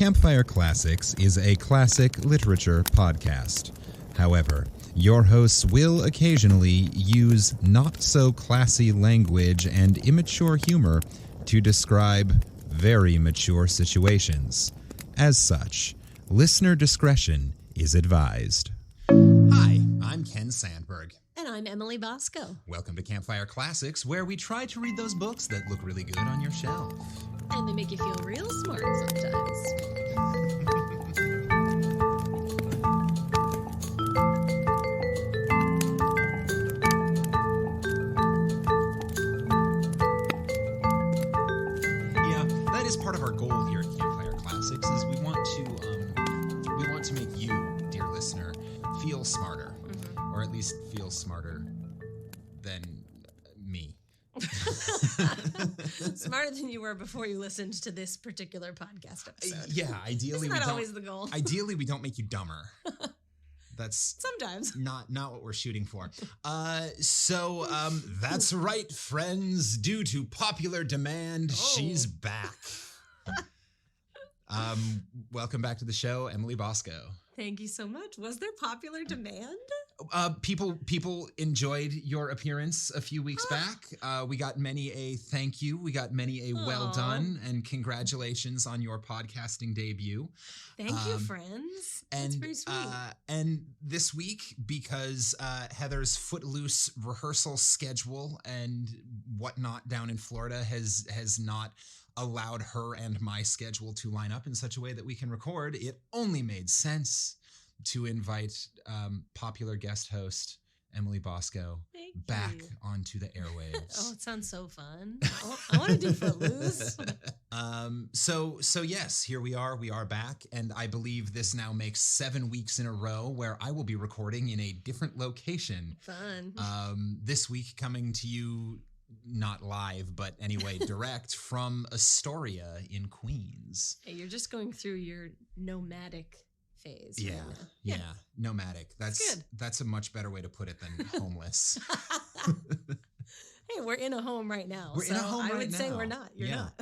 Campfire Classics is a classic literature podcast. However, your hosts will occasionally use not-so-classy language and immature humor to describe very mature situations. As such, listener discretion is advised. Hi, I'm Ken Sandberg. And I'm Emily Bosco. Welcome to Campfire Classics, where we try to read those books that look really good on your shelf. And they make you feel real smart sometimes. Yeah, that is part of our goal here at Campfire Classics, is we want to make you, dear listener, feel smarter. Mm-hmm. Or at least feel smarter than me. Smarter than you were before you listened to this particular podcast episode. Yeah, ideally. Isn't that always the goal? Ideally, we don't make you dumber. That's sometimes not what we're shooting for. So that's right, friends. Due to popular demand, she's back. Welcome back to the show, Emily Bosco. Thank you so much. Was there popular demand? People enjoyed your appearance a few weeks back. We got many a thank you. We got many a well done and congratulations on your podcasting debut. Thank you, friends. That's pretty sweet. And this week, because Heather's Footloose rehearsal schedule and whatnot down in Florida has not allowed her and my schedule to line up in such a way that we can record, it only made sense to invite popular guest host Emily Bosco back onto the airwaves. Oh, it sounds so fun. I want to do Footloose. So yes, here we are. We are back, and I believe this now makes 7 weeks in a row where I will be recording in a different location. Fun. This week coming to you not live, but anyway, direct from Astoria in Queens. Hey, you're just going through your nomadic phase. Yeah, nomadic. That's a much better way to put it than homeless. Hey, we're in a home right now. We're in a home right now. I would say we're not. You're not.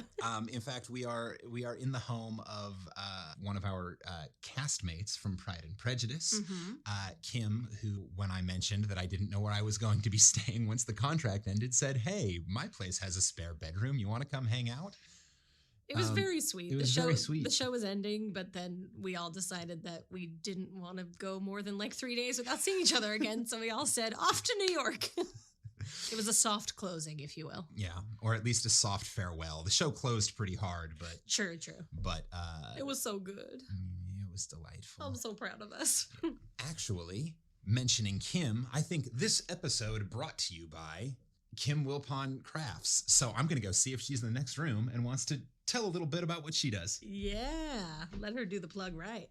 In fact, we are in the home of one of our castmates from Pride and Prejudice, Kim, who, when I mentioned that I didn't know where I was going to be staying once the contract ended, said, "Hey, my place has a spare bedroom. You want to come hang out?" It was very sweet. It was very sweet. The show was ending, but then we all decided that we didn't want to go more than like 3 days without seeing each other again. So we all said, off to New York. It was a soft closing, if you will. Yeah, or at least a soft farewell. The show closed pretty hard, but... True. But... it was so good. It was delightful. I'm so proud of us. Actually, mentioning Kim, I think this episode brought to you by Kim Wilpon Crafts. So I'm going to go see if she's in the next room and wants to tell a little bit about what she does. Yeah, let her do the plug right.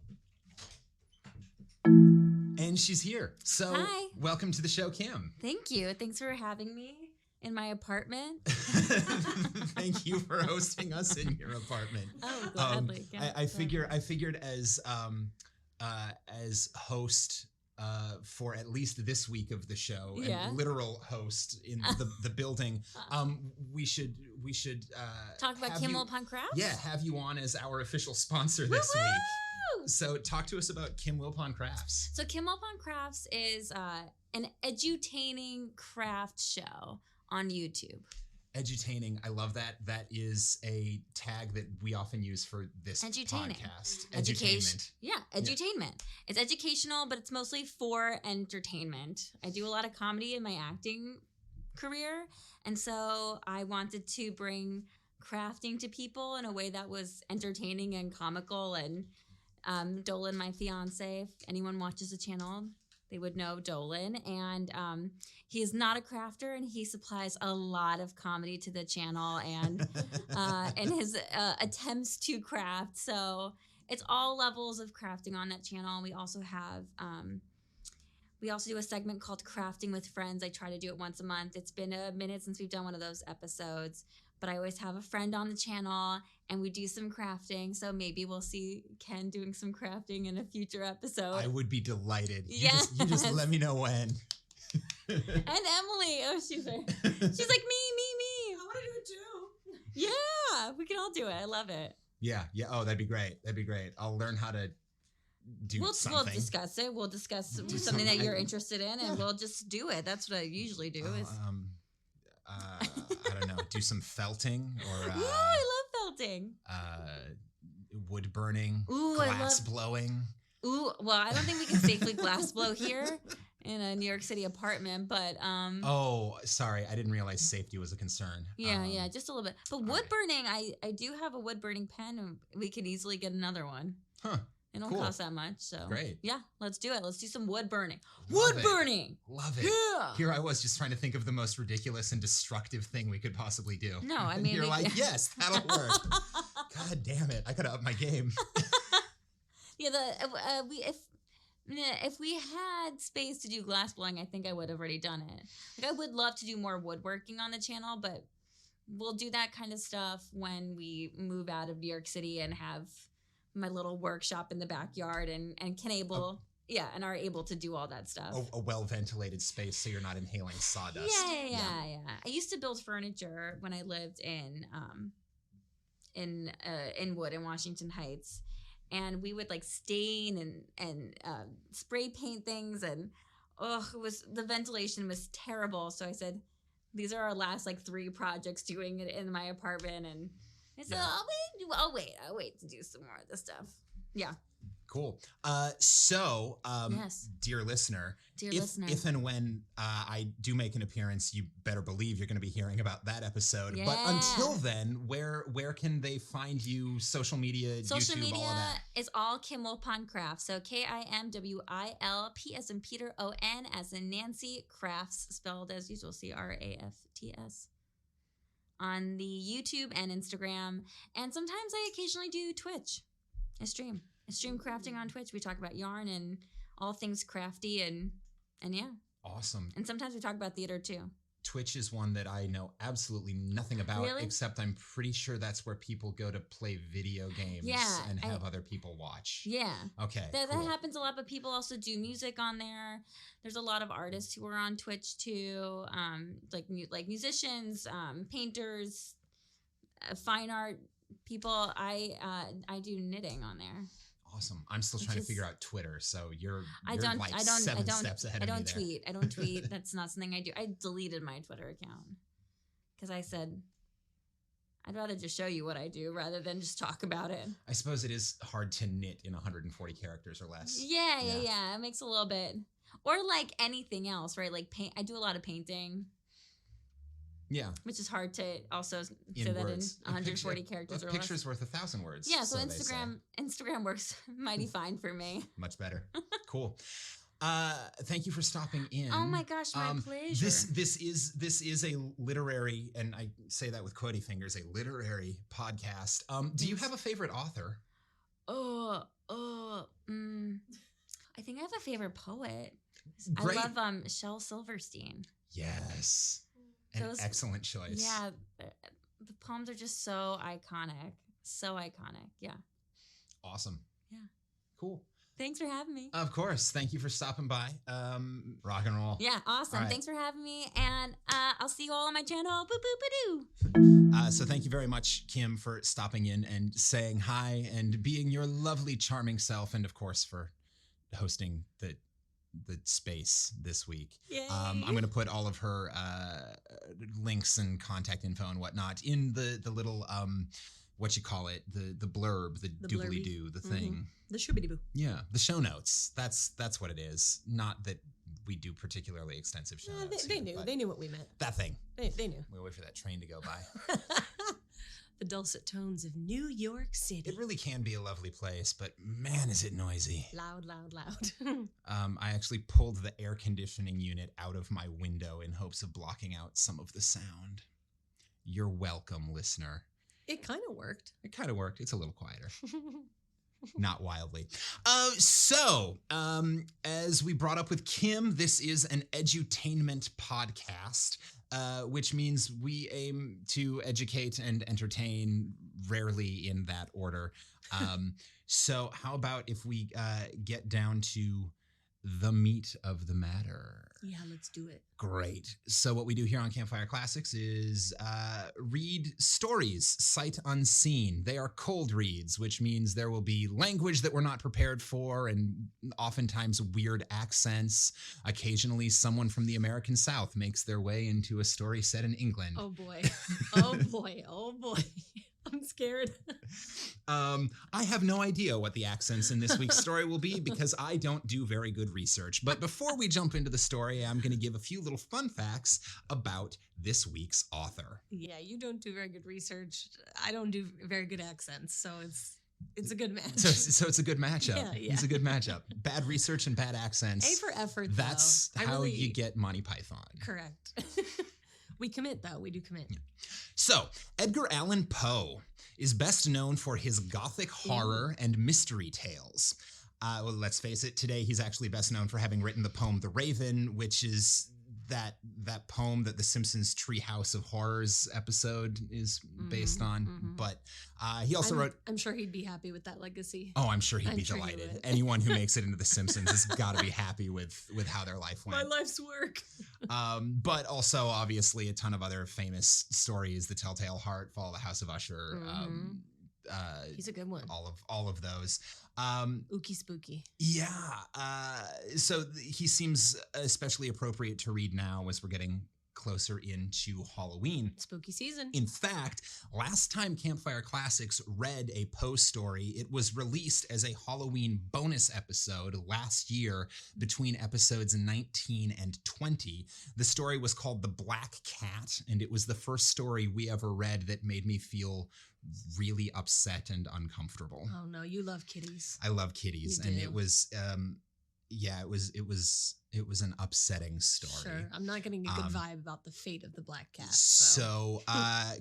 And she's here. So hi. Welcome to the show, Kim. Thank you. Thanks for having me in my apartment. Thank you for hosting us in your apartment. Oh, gladly. I figured as host for at least this week of the show, and literal host in the building, we should talk about Kim Wilpon Crafts. Yeah, have you on as our official sponsor this week. So talk to us about Kim Wilpon Crafts. So Kim Wilpon Crafts is an edutaining craft show on YouTube. Edutaining, I love that. That is a tag that we often use for this podcast. Edutainment. Edutainment. Yeah. It's educational, but it's mostly for entertainment. I do a lot of comedy in my acting career, and so I wanted to bring crafting to people in a way that was entertaining and comical. And Dolan, my fiance, if anyone watches the channel, they would know Dolan. And he is not a crafter, and he supplies a lot of comedy to the channel and in his attempts to craft. So it's all levels of crafting on that channel. We also have we also do a segment called Crafting with Friends. I try to do it once a month. It's been a minute since we've done one of those episodes, but I always have a friend on the channel and we do some crafting. So maybe we'll see Ken doing some crafting in a future episode. I would be delighted. You just let me know when. And Emily, she's like, me. I want to do it too. Yeah, we can all do it. I love it. Yeah. Oh, that'd be great. I'll learn how to do something. We'll discuss it. We'll discuss something that you're interested in, and we'll just do it. That's what I usually do. I don't know, do some felting or Ooh, I love felting. Wood burning, Ooh, glass blowing. Ooh, well, I don't think we can safely glass blow here in a New York City apartment, but Oh, sorry, I didn't realize safety was a concern. Yeah, just a little bit. But wood burning, I do have a wood burning pen, and we could easily get another one. Huh. It don't Cool. cost that much, so Great. Yeah, let's do it. Let's do some wood burning. Love it. Burning. Love it. Yeah. Here I was just trying to think of the most ridiculous and destructive thing we could possibly do. No, I And mean, you're like, yes, that'll work. God damn it! I gotta up my game. Yeah, if we had space to do glass blowing, I think I would have already done it. Like, I would love to do more woodworking on the channel, but we'll do that kind of stuff when we move out of New York City and have my little workshop in the backyard and are able to do all that stuff. A well-ventilated space so you're not inhaling sawdust. Yeah. I used to build furniture when I lived in Wood in Washington Heights, and we would like stain and spray paint things, and the ventilation was terrible. So I said, these are our last like 3 projects doing it in my apartment, and I said, I'll wait to do some more of this stuff. Yeah. Cool. So, Yes. dear listener, if and when I do make an appearance, you better believe you're going to be hearing about that episode. Yeah. But until then, where can they find you? Social media, Social YouTube, media all of that. is all Kim Wilpon Crafts. So KIMWIL, P as in Peter, ON as in Nancy, Crafts, spelled as usual, CRAFTS. On the YouTube and Instagram. And sometimes I occasionally do Twitch. I stream crafting on Twitch. We talk about yarn and all things crafty and yeah. Awesome. And sometimes we talk about theater too. Twitch is one that I know absolutely nothing about, Really? except I'm pretty sure that's where people go to play video games and have other people watch. Yeah. Okay. That cool. happens a lot, but people also do music on there. There's a lot of artists who are on Twitch too, like musicians, painters, fine art people. I do knitting on there. Awesome. I'm still trying to figure out Twitter, so you're I don't steps ahead of me there. I don't tweet. That's not something I do. I deleted my Twitter account because I said I'd rather just show you what I do rather than just talk about it. I suppose it is hard to knit in 140 characters or less. Yeah. It makes a little bit. Or like anything else, right? Like paint. I do a lot of painting. Yeah. Which is hard to also say In that words. in 140 characters or less. A picture's worth 1,000 words. Yeah, so they say. Instagram works mighty fine for me. Much better. Cool. Thank you for stopping in. Oh my gosh, my pleasure. This is a literary, and I say that with quotey fingers, a literary podcast. Do you have a favorite author? I think I have a favorite poet. Great. I love Shel Silverstein. Yes. An excellent choice. Yeah, the poems are just so iconic. So iconic. Yeah. Awesome. Yeah. Cool. Thanks for having me. Of course. Thank you for stopping by. Rock and roll. Yeah, awesome. Right. Thanks for having me. And I'll see you all on my channel. Boop, boop, ba-doo. So thank you very much, Kim, for stopping in and saying hi and being your lovely, charming self. And of course, for hosting the space this week. Yay. I'm going to put all of her links and contact info and whatnot in the little, what you call it, the blurb, the doobly-doo, the thing. The shooby-doo. Yeah, the show notes. That's what it is. Not that we do particularly extensive show notes. They knew. They knew what we meant. That thing. They knew. We'll wait for that train to go by. The dulcet tones of New York City. It really can be a lovely place, but man, is it noisy. Loud, loud, loud. I actually pulled the air conditioning unit out of my window in hopes of blocking out some of the sound. You're welcome, listener. It kind of worked. It kind of worked. It's a little quieter. Not wildly. So, as we brought up with Kim, this is an edutainment podcast, which means we aim to educate and entertain, rarely in that order. So how about if we get down to the meat of the matter. Yeah, let's do it. Great. So what we do here on Campfire Classics is read stories sight unseen. They are cold reads, which means there will be language that we're not prepared for and oftentimes weird accents. Occasionally someone from the American South makes their way into a story set in England. Oh boy. Oh boy. Oh boy. I'm scared. I have no idea what the accents in this week's story will be because I don't do very good research. But before we jump into the story, I'm going to give a few little fun facts about this week's author. Yeah, you don't do very good research. I don't do very good accents, so it's a good match. So it's a good matchup. Yeah. It's a good matchup. Bad research and bad accents. A for effort, That's though. how you get Monty Python. Correct. We commit, though. We do commit. Yeah. So, Edgar Allan Poe is best known for his gothic horror and mystery tales. Well, let's face it, today he's actually best known for having written the poem The Raven, which is that poem that the Simpsons Treehouse of Horrors episode is based on. Mm-hmm. But he also wrote... I'm sure he'd be happy with that legacy. Oh, I'm sure he'd be delighted. Anyone who makes it into the Simpsons has got to be happy with how their life went. My life's work. But also, obviously, a ton of other famous stories. The Telltale Heart, Fall of the House of Usher. Mm-hmm. He's a good one. All of those. Ookie spooky. Yeah. So he seems especially appropriate to read now as we're getting closer into Halloween. Spooky season. In fact, last time Campfire Classics read a Poe story, it was released as a Halloween bonus episode last year between episodes 19 and 20. The story was called The Black Cat, and it was the first story we ever read that made me feel really upset and uncomfortable. Oh no, you love kitties. I love kitties, and it was it was an upsetting story. Sure, I'm not getting a good vibe about the fate of the black cat. So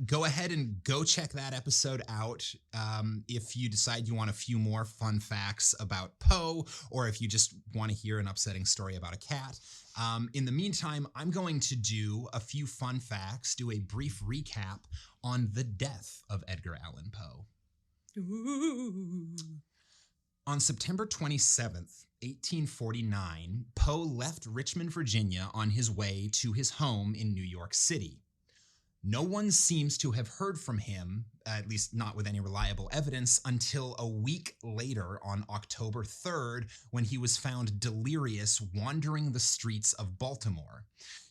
go ahead and go check that episode out. If you decide you want a few more fun facts about Poe, or if you just want to hear an upsetting story about a cat. In the meantime, I'm going to do a few fun facts, do a brief recap on the death of Edgar Allan Poe. Ooh. On September 27th, 1849, Poe left Richmond, Virginia on his way to his home in New York City. No one seems to have heard from him, at least not with any reliable evidence, until a week later on October 3rd, when he was found delirious wandering the streets of Baltimore.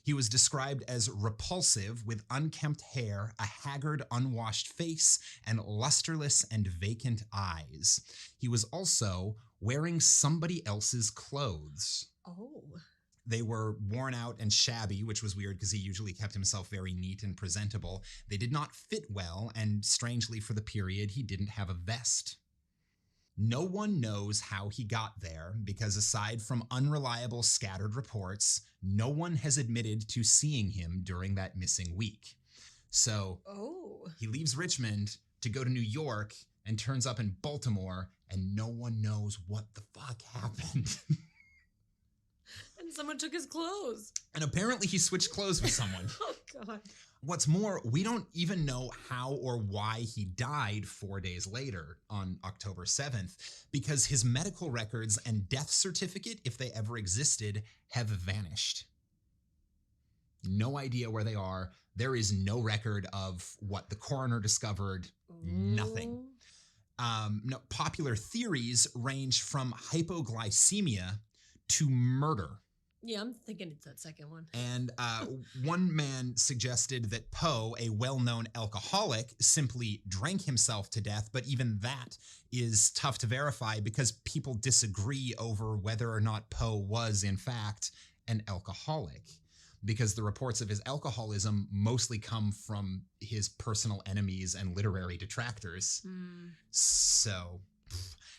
He was described as repulsive, with unkempt hair, a haggard, unwashed face, and lusterless and vacant eyes. He was also wearing somebody else's clothes. Oh. They were worn out and shabby, which was weird because he usually kept himself very neat and presentable. They did not fit well, and strangely for the period, he didn't have a vest. No one knows how he got there because aside from unreliable scattered reports, no one has admitted to seeing him during that missing week. So he leaves Richmond to go to New York and turns up in Baltimore, and no one knows what the fuck happened. And someone took his clothes. And apparently he switched clothes with someone. Oh, God. What's more, we don't even know how or why he died 4 days later on October 7th, because his medical records and death certificate, if they ever existed, have vanished. No idea where they are. There is no record of what the coroner discovered. Nothing. No, popular theories range from hypoglycemia to murder. Yeah, I'm thinking it's that second one. And one man suggested that Poe, a well-known alcoholic, simply drank himself to death, but even that is tough to verify because people disagree over whether or not Poe was, in fact, an alcoholic, because the reports of his alcoholism mostly come from his personal enemies and literary detractors. So...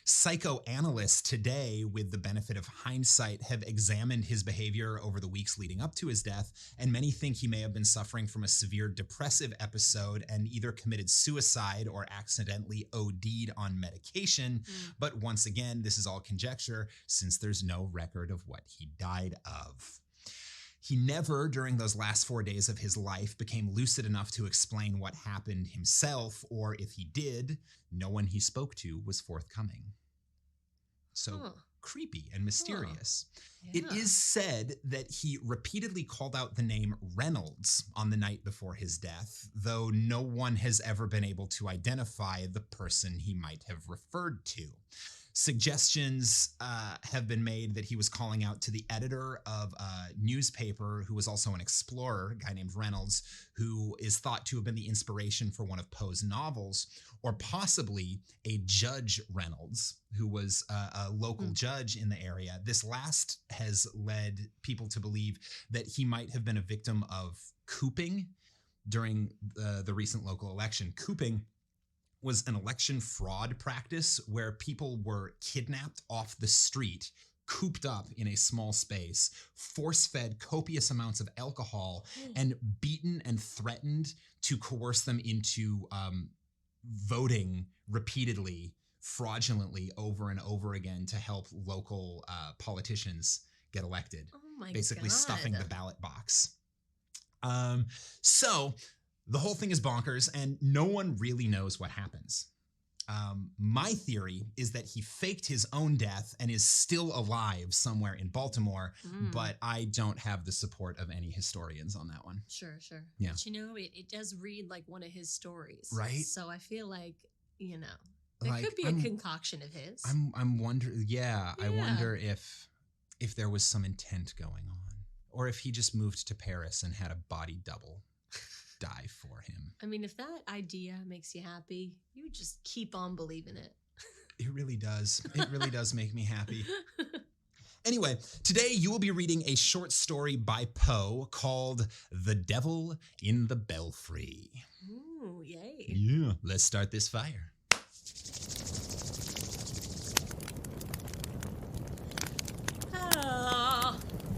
Psychoanalysts today, with the benefit of hindsight, have examined his behavior over the weeks leading up to his death, and many think he may have been suffering from a severe depressive episode and either committed suicide or accidentally OD'd on medication. But once again, this is all conjecture since there's no record of what he died of. He never, during those last 4 days of his life, became lucid enough to explain what happened himself, or if he did, no one he spoke to was forthcoming. So, creepy and mysterious. Yeah. It is said that he repeatedly called out the name Reynolds on the night before his death, though no one has ever been able to identify the person he might have referred to. Suggestions have been made that he was calling out to the editor of a newspaper who was also an explorer, a guy named Reynolds, who is thought to have been the inspiration for one of Poe's novels, or possibly a Judge Reynolds, who was a local judge in the area. This last has led people to believe that he might have been a victim of cooping during the recent local election. Cooping was an election fraud practice where people were kidnapped off the street, cooped up in a small space, force-fed copious amounts of alcohol, and beaten and threatened to coerce them into voting repeatedly, fraudulently over and over again to help local politicians get elected. Oh my basically God. stuffing the ballot box. So the whole thing is bonkers, and no one really knows what happens. My theory is that he faked his own death and is still alive somewhere in Baltimore, but I don't have the support of any historians on that one. Sure. Yeah. But it does read like one of his stories. Right? So I feel like, it Like, could be a concoction of his. I'm wondering, I wonder if there was some intent going on, or if he just moved to Paris and had a body double die for him. I mean, if that idea makes you happy, you just keep on believing it. It really does. It really does make me happy. Anyway, today you will be reading a short story by Poe called The Devil in the Belfry. Ooh, yay. Yeah, let's start this fire.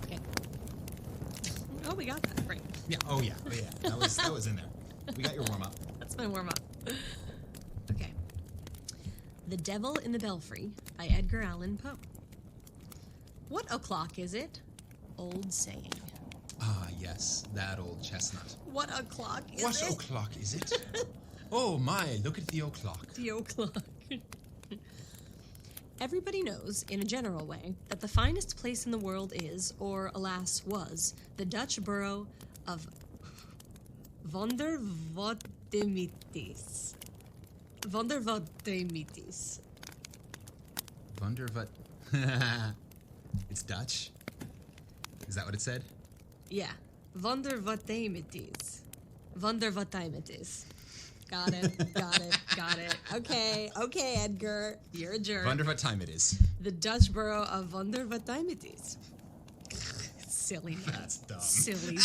Okay. Oh, we got that. Right. Yeah, oh yeah. That was in there. We got your warm-up. That's my warm-up. Okay. The Devil in the Belfry by Edgar Allan Poe. What o'clock is it? Old saying. Ah, yes, that old chestnut. What o'clock is What it? o'clock is it? Oh my, look at the o'clock. The o'clock. Everybody knows, in a general way, that the finest place in the world is, or alas was, the Dutch borough of Vondervottemitis. Vondervottemitis. Wonder what... It's Dutch? Is that what it said? Yeah. Vondervottemitis. Vondervottemitis. Got it. Okay, Edgar. You're a jerk. Wonder what time it is. The Dutch borough of Vondervottemitis. Silly name. That's dumb. Silly.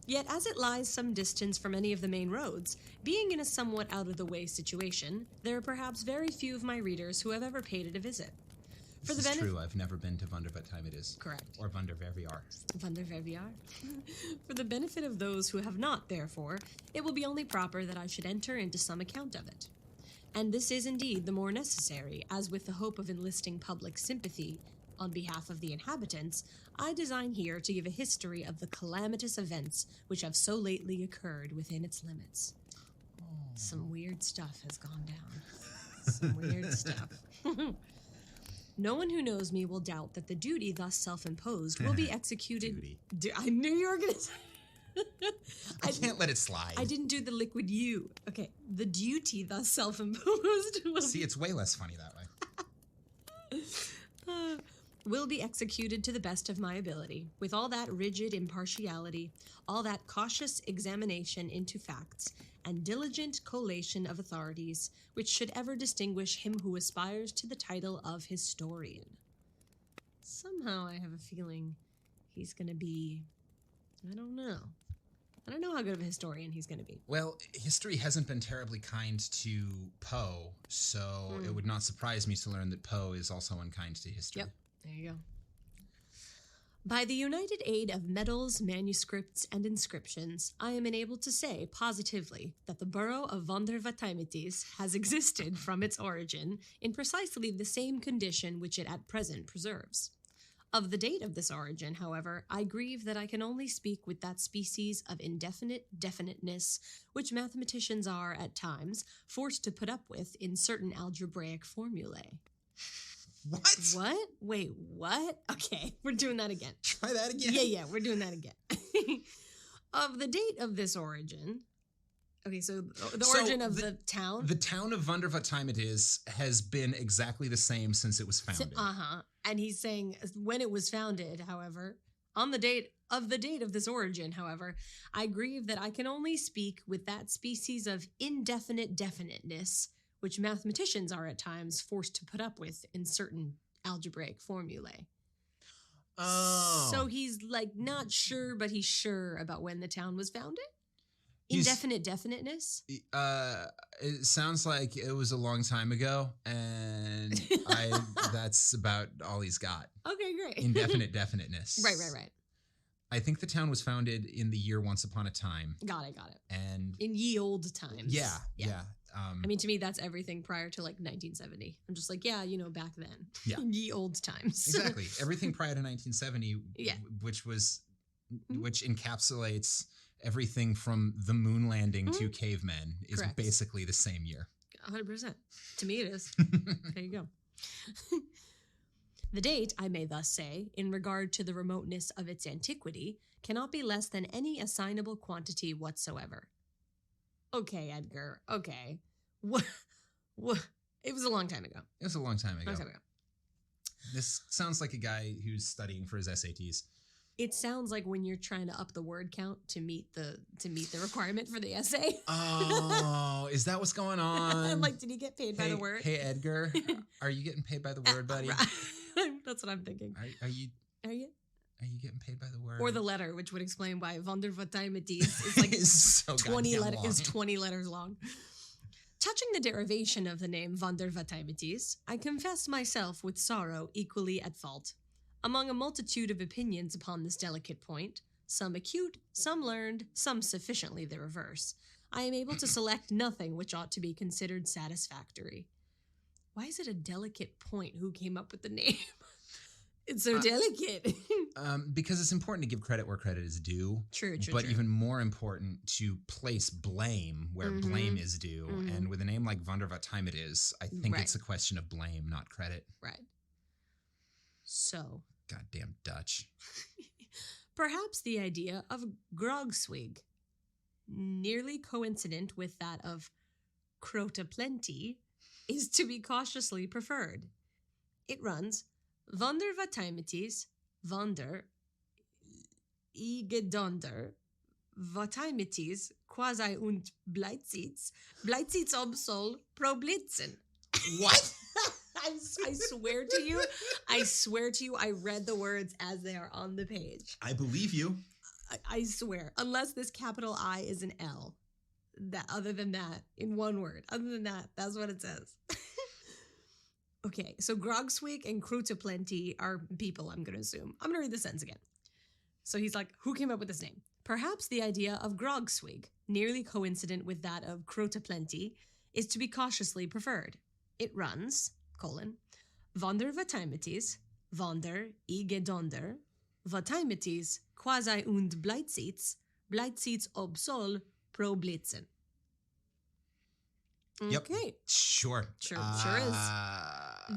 Yet, as it lies some distance from any of the main roads, being in a somewhat out-of-the-way situation, there are perhaps very few of my readers who have ever paid it a visit. This is true. I've never been to Wonder what time it is. Correct. Or Wonder where we are. Wonder where we are. For the benefit of those who have not, therefore, it will be only proper that I should enter into some account of it. And this is indeed the more necessary, as with the hope of enlisting public sympathy on behalf of the inhabitants, I design here to give a history of the calamitous events which have so lately occurred within its limits. Oh. Some weird stuff has gone down. Some weird stuff. No one who knows me will doubt that the duty thus self-imposed will be executed. I knew you were going to say. I can't let it slide. I didn't do the liquid U. Okay, the duty thus self-imposed See, it's way less funny that way. Will be executed to the best of my ability, with all that rigid impartiality, all that cautious examination into facts, and diligent collation of authorities, which should ever distinguish him who aspires to the title of historian. Somehow I have a feeling he's going to be... I don't know how good of a historian he's going to be. Well, history hasn't been terribly kind to Poe, so it would not surprise me to learn that Poe is also unkind to history. Yep, there you go. By the united aid of medals, manuscripts, and inscriptions, I am enabled to say positively that the borough of Vondervottemitis has existed from its origin in precisely the same condition which it at present preserves. Of the date of this origin, however, I grieve that I can only speak with that species of indefinite definiteness which mathematicians are, at times, forced to put up with in certain algebraic formulae. What? What? Wait, what? Okay, we're doing that again. Try that again. Yeah, we're doing that again. Of the date of this origin. Okay, so the origin of the town. The town of Wonder what time it is has been exactly the same since it was founded. And he's saying when it was founded, however, on the date of this origin, however, I grieve that I can only speak with that species of indefinite definiteness which mathematicians are at times forced to put up with in certain algebraic formulae. Oh. So he's like not sure, but he's sure about when the town was founded? Indefinite definiteness? It sounds like it was a long time ago, and that's about all he's got. Okay, great. Indefinite definiteness. Right. I think the town was founded in the year once upon a time. Got it. And in ye old times. Yeah. I mean, to me, that's everything prior to like 1970. I'm just like, back then. Yeah. In ye old times. Exactly. Everything prior to 1970, which encapsulates everything from the moon landing to cavemen, is Correct. Basically the same year. 100%. To me, it is. There you go. The date, I may thus say, in regard to the remoteness of its antiquity, cannot be less than any assignable quantity whatsoever. Okay, Edgar. Okay. What? It was a long time ago. It was a long time ago. This sounds like a guy who's studying for his SATs. It sounds like when you're trying to up the word count to meet the requirement for the essay. Oh, is that what's going on? Like, did he get paid by the word? Hey, Edgar, are you getting paid by the word, buddy? That's what I'm thinking. Are you getting paid by the word? Or the letter, which would explain why Wonder what time it is. It's like it's so 20 letters long. Touching the derivation of the name Wonder what time it is, I confess myself with sorrow equally at fault. Among a multitude of opinions upon this delicate point, some acute, some learned, some sufficiently the reverse, I am able to select nothing which ought to be considered satisfactory. Why is it a delicate point? Who came up with the name? It's so delicate. Because it's important to give credit where credit is due. True. But even more important to place blame where blame is due. And with a name like Wonder what time it is, I think it's a question of blame, not credit. Right. So. Goddamn Dutch. Perhaps the idea of grogswig, nearly coincident with that of crota plenty, is to be cautiously preferred. It runs, Wonder wat time it is, Wonder, igedonder, wat time it is, quasi und Bleitsitz obsol problitzen. What? I swear to you, I read the words as they are on the page. I believe you. I swear, unless this capital I is an L. Other than that, in one word. Other than that, that's what it says. Okay, so Grogswig and Krutaplenty are people, I'm going to assume. I'm going to read the sentence again. So he's like, who came up with this name? Perhaps the idea of Grogswig, nearly coincident with that of Krutaplenty, is to be cautiously preferred. It runs, Wonder wat time it is, Wonder, igedonder, wat time it is, quasi und Bleitsitz ob sol pro blitzen. Yep. Okay. Sure is.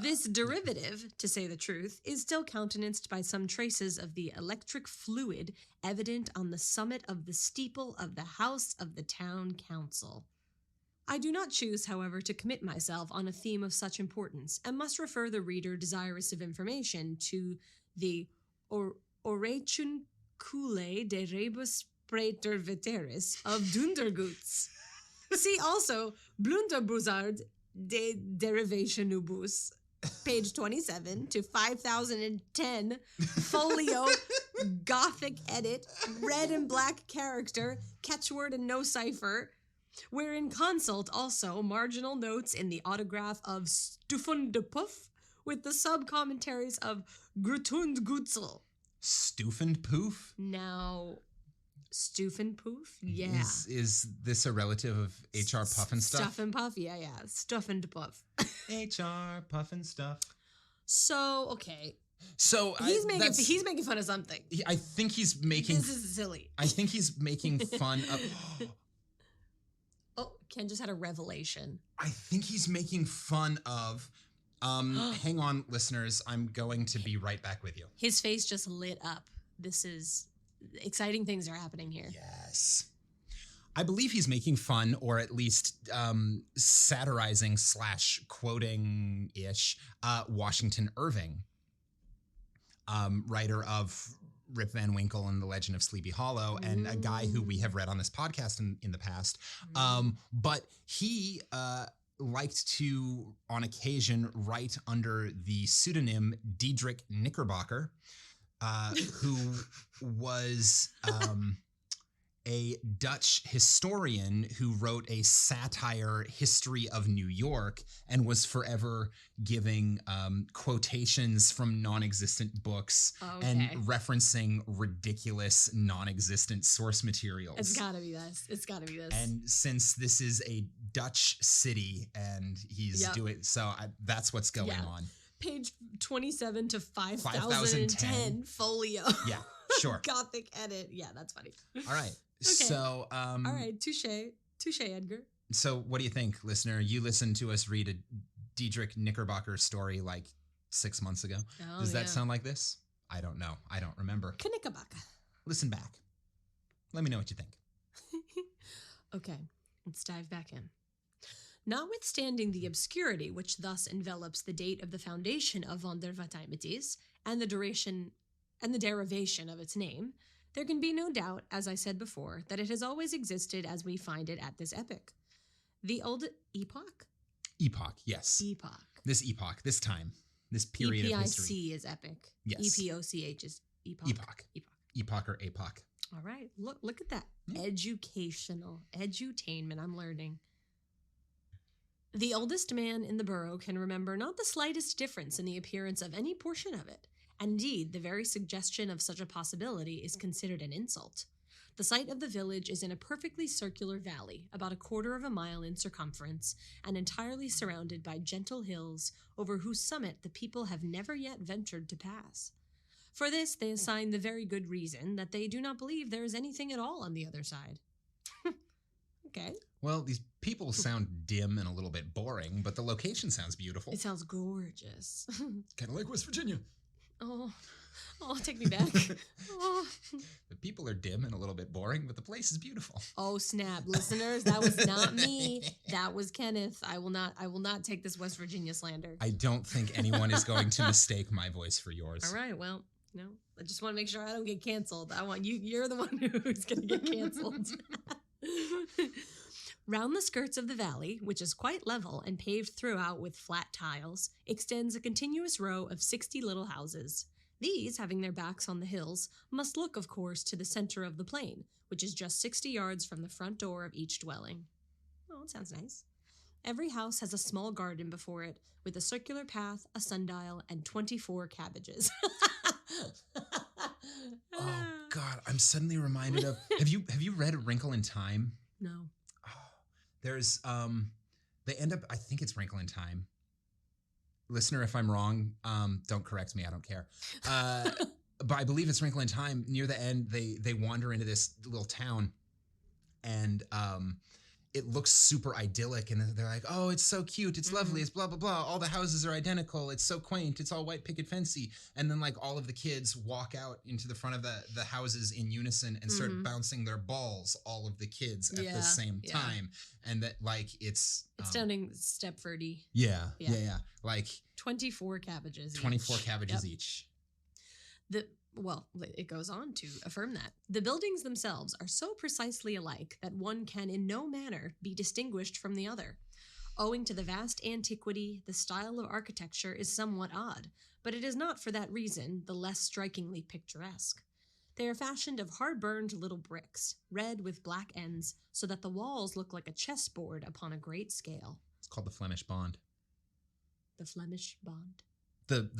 This derivative, to say the truth, is still countenanced by some traces of the electric fluid evident on the summit of the steeple of the house of the town council. I do not choose, however, to commit myself on a theme of such importance, and must refer the reader desirous of information to the Oratium Cule de Rebus Praeter Veteris of Dunderguts. See also Blunderbuzard de Derivationibus, page 27 to 5010, folio, Gothic edit, red and black character, catchword and no cipher, wherein consult also marginal notes in the autograph of Stufan de Puff with the sub-commentaries of Grutund Gutzel. Stufan Poof? Now, Stufan Poof? Yeah. Is this a relative of HR Puff and Stuff? Stuff and Puff, yeah. Stuff and Puff. HR Puff and Stuff. So, okay. So he's making fun of something. I think he's making. This is silly. I think he's making fun of. Oh, Ken just had a revelation. I think he's making fun of. Hang on, listeners. I'm going to be right back with you. His face just lit up. This is exciting things are happening here. Yes. I believe he's making fun, or at least satirizing / quoting-ish, Washington Irving, writer of Rip Van Winkle and The Legend of Sleepy Hollow, and a guy who we have read on this podcast in the past. But he liked to, on occasion, write under the pseudonym Diedrich Knickerbocker, who was a Dutch historian who wrote a satire history of New York and was forever giving quotations from non-existent books and referencing ridiculous non-existent source materials. It's gotta be this. And since this is a Dutch city and he's doing so, that's what's going on. Page 27 to 5010 folio. Yeah, sure. Gothic edit. Yeah, that's funny. All right. Okay. So, all right. Touche, Edgar. So what do you think, listener? You listened to us read a Diedrich Knickerbocker story like 6 months ago. Oh, Does that sound like this? I don't know. I don't remember. Knickerbocker. Listen back. Let me know what you think. Okay, let's dive back in. Notwithstanding the obscurity which thus envelops the date of the foundation of Vondervatimities and the derivation of its name, there can be no doubt, as I said before, that it has always existed as we find it at this epoch. The old epoch? Epoch, yes. Epoch. This epoch, this time, this period of history. EPIC is epic. Yes. EPOCH is epoch. Epoch or apoch. All right, look at that. Yeah. Educational, edutainment, I'm learning. The oldest man in the borough can remember not the slightest difference in the appearance of any portion of it. Indeed, the very suggestion of such a possibility is considered an insult. The site of the village is in a perfectly circular valley, about 1/4 mile in circumference, and entirely surrounded by gentle hills, over whose summit the people have never yet ventured to pass. For this they assign the very good reason that they do not believe there is anything at all on the other side. Okay. Well, these people sound dim and a little bit boring, but the location sounds beautiful. It sounds gorgeous. Kind of like West Virginia. Oh, take me back. Oh. The people are dim and a little bit boring, but the place is beautiful. Oh, snap, listeners! That was not me. That was Kenneth. I will not take this West Virginia slander. I don't think anyone is going to mistake my voice for yours. All right. Well, no. I just want to make sure I don't get canceled. I want you. You're the one who's going to get canceled. Round the skirts of the valley, which is quite level and paved throughout with flat tiles, extends a continuous row of 60 little houses. These, having their backs on the hills, must look, of course, to the center of the plain, which is just 60 yards from the front door of each dwelling. Oh, it sounds nice. Every house has a small garden before it, with a circular path, a sundial, and 24 cabbages. Oh, God, I'm suddenly reminded of... Have you read A Wrinkle in Time? No. There's, they end up, I think it's Wrinkle in Time. Listener, if I'm wrong, don't correct me, I don't care. But I believe it's Wrinkle in Time. Near the end, they wander into this little town, and it looks super idyllic, and they're like, oh, it's so cute, it's lovely, it's blah, blah, blah. All the houses are identical, it's so quaint, it's all white picket fencey. And then like all of the kids walk out into the front of the houses in unison and start bouncing their balls, all of the kids at the same time. And that like it's sounding Stepfordy. Yeah. Like 24 cabbages 24 each. Cabbages each. Well, it goes on to affirm that. The buildings themselves are so precisely alike that one can in no manner be distinguished from the other. Owing to the vast antiquity, the style of architecture is somewhat odd, but it is not for that reason the less strikingly picturesque. They are fashioned of hard-burned little bricks, red with black ends, so that the walls look like a chessboard upon a great scale. It's called the Flemish Bond. The Flemish Bond? The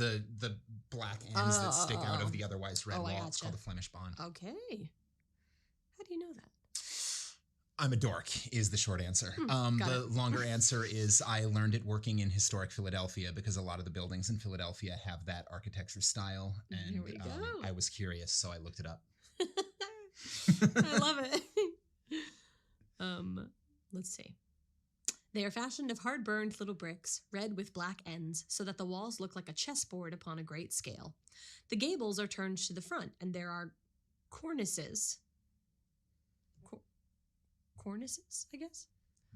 black ends that stick out of the otherwise red wall. It's called the Flemish Bond. Okay. How do you know that? I'm a dork is the short answer. The longer answer is I learned it working in historic Philadelphia because a lot of the buildings in Philadelphia have that architecture style. And There we go. I was curious, so I looked it up. I love it. Let's see. They are fashioned of hard-burned little bricks, red with black ends, so that the walls look like a chessboard upon a great scale. The gables are turned to the front, and there are cornices. Cornices, I guess?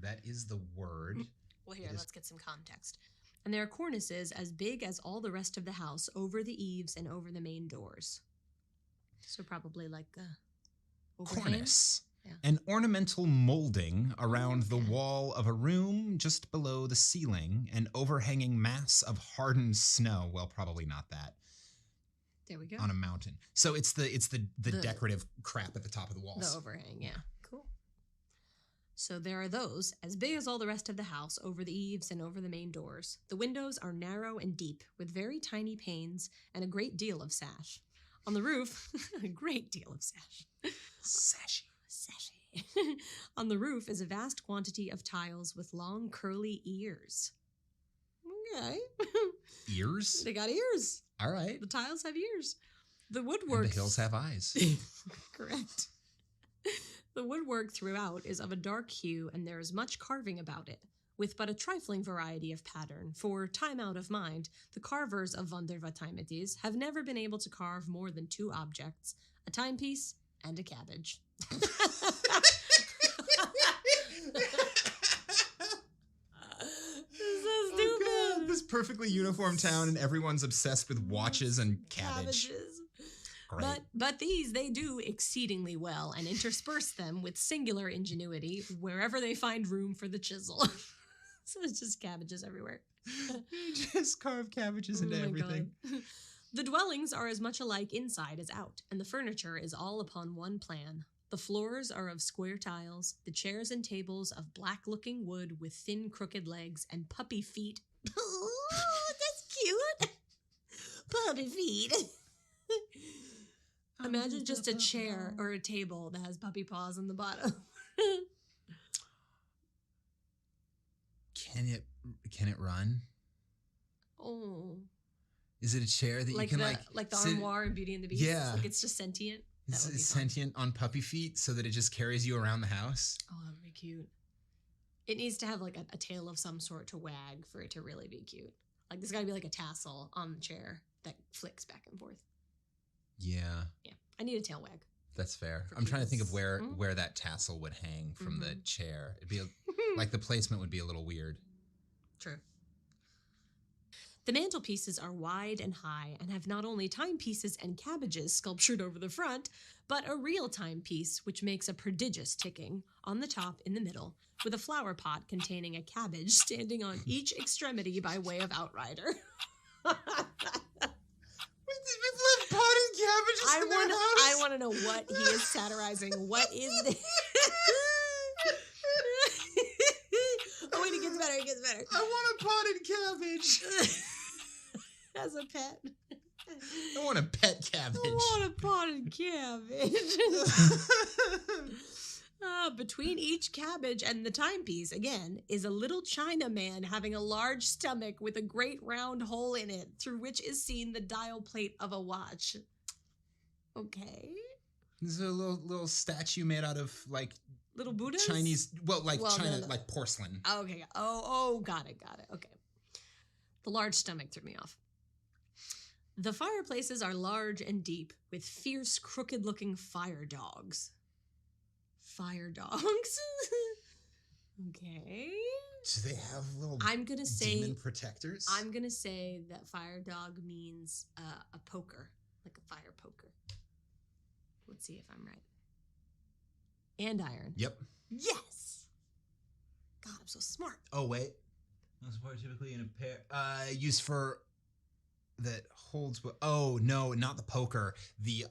That is the word. Well, here, let's get some context. And there are cornices as big as all the rest of the house over the eaves and over the main doors. So probably like overhang? Cornice. Yeah. An ornamental molding around the wall of a room just below the ceiling, an overhanging mass of hardened snow. Well, probably not that. There we go. On a mountain. So it's the decorative crap at the top of the walls. The overhang, yeah. Cool. So there are those, as big as all the rest of the house, over the eaves and over the main doors. The windows are narrow and deep, with very tiny panes and a great deal of sash. On the roof, a great deal of sash. Sashy. On the roof is a vast quantity of tiles with long curly ears. Okay. Ears? They got ears. All right. The tiles have ears. The woodwork... And the hills have eyes. Correct. The woodwork throughout is of a dark hue, and there is much carving about it, with but a trifling variety of pattern, for, time out of mind, the carvers of Wonder what time it is have never been able to carve more than two objects, a timepiece and a cabbage. This perfectly uniform town, and everyone's obsessed with watches and cabbage. Cabbages. Great. But these they do exceedingly well, and intersperse them with singular ingenuity wherever they find room for the chisel. So it's just cabbages everywhere. Just carve cabbages into everything. God. The dwellings are as much alike inside as out, and the furniture is all upon one plan. The floors are of square tiles, the chairs and tables of black-looking wood with thin, crooked legs and puppy feet. Oh, that's cute. Puppy feet. Imagine just a chair or a table that has puppy paws on the bottom. Can it run? Oh. Is it a chair that you can like the armoire in Beauty and the Beast? Yeah. Like it's just sentient? It's sentient on puppy feet so that it just carries you around the house? Oh, that would be cute. It needs to have like a tail of some sort to wag for it to really be cute. Like there's got to be like a tassel on the chair that flicks back and forth. Yeah. Yeah. I need a tail wag. That's fair. I'm trying to think of where that tassel would hang from the chair. It'd be like the placement would be a little weird. True. The mantelpieces are wide and high and have not only timepieces and cabbages sculptured over the front, but a real timepiece which makes a prodigious ticking on the top in the middle, with a flower pot containing a cabbage standing on each extremity by way of outrider. We've left potted cabbages in their house. I want to know what he is satirizing. What is this? Oh, wait, it gets better. I want a potted cabbage. As a pet. I want a pet cabbage. I want a potted cabbage. Between each cabbage and the timepiece, again, is a little China man having a large stomach with a great round hole in it, through which is seen the dial plate of a watch. Okay. This is a little statue made out of like little Buddhas? Chinese, China, no. like porcelain. Oh, okay. Oh, got it. Okay. The large stomach threw me off. The fireplaces are large and deep, with fierce, crooked-looking fire dogs. Fire dogs? Okay. Do they have little demon protectors? I'm going to say that fire dog means a poker, like a fire poker. Let's see if I'm right. Andiron. Yep. Yes! God, I'm so smart. Oh, wait. That's part typically in a pair. Used for... that holds... Oh, no, not the poker. The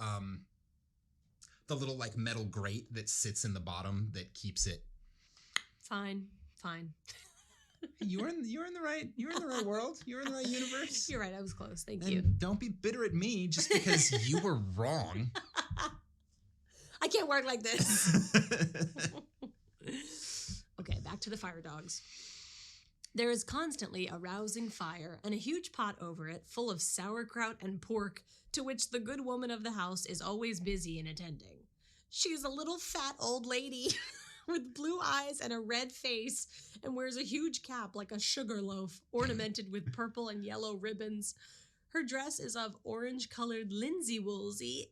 little, like, metal grate that sits in the bottom that keeps it... Fine. You're in the right world. You're in the right universe. You're right. I was close. Thank and you. Don't be bitter at me just because you were wrong. I can't work like this. Okay, back to the fire dogs. There is constantly a rousing fire and a huge pot over it full of sauerkraut and pork, to which the good woman of the house is always busy in attending. She is a little fat old lady with blue eyes and a red face, and wears a huge cap like a sugar loaf, ornamented with purple and yellow ribbons. Her dress is of orange-colored linsey woolsey,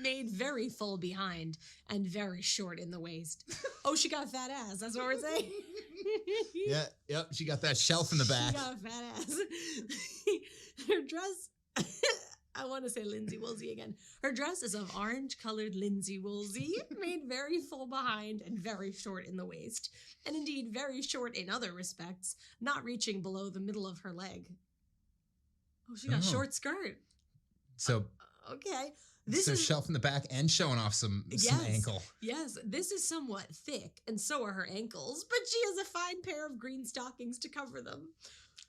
made very full behind and very short in the waist. Oh, she got a fat ass. That's what we're saying. Yeah, yep. She got that shelf in the back. She got a fat ass. Her dress, I want to say linsey woolsey again. Her dress is of orange-colored linsey woolsey, made very full behind and very short in the waist, and indeed very short in other respects, not reaching below the middle of her leg. Oh, she got a short skirt. So okay. So shelf in the back and showing off some ankle. Yes, this is somewhat thick, and so are her ankles, but she has a fine pair of green stockings to cover them.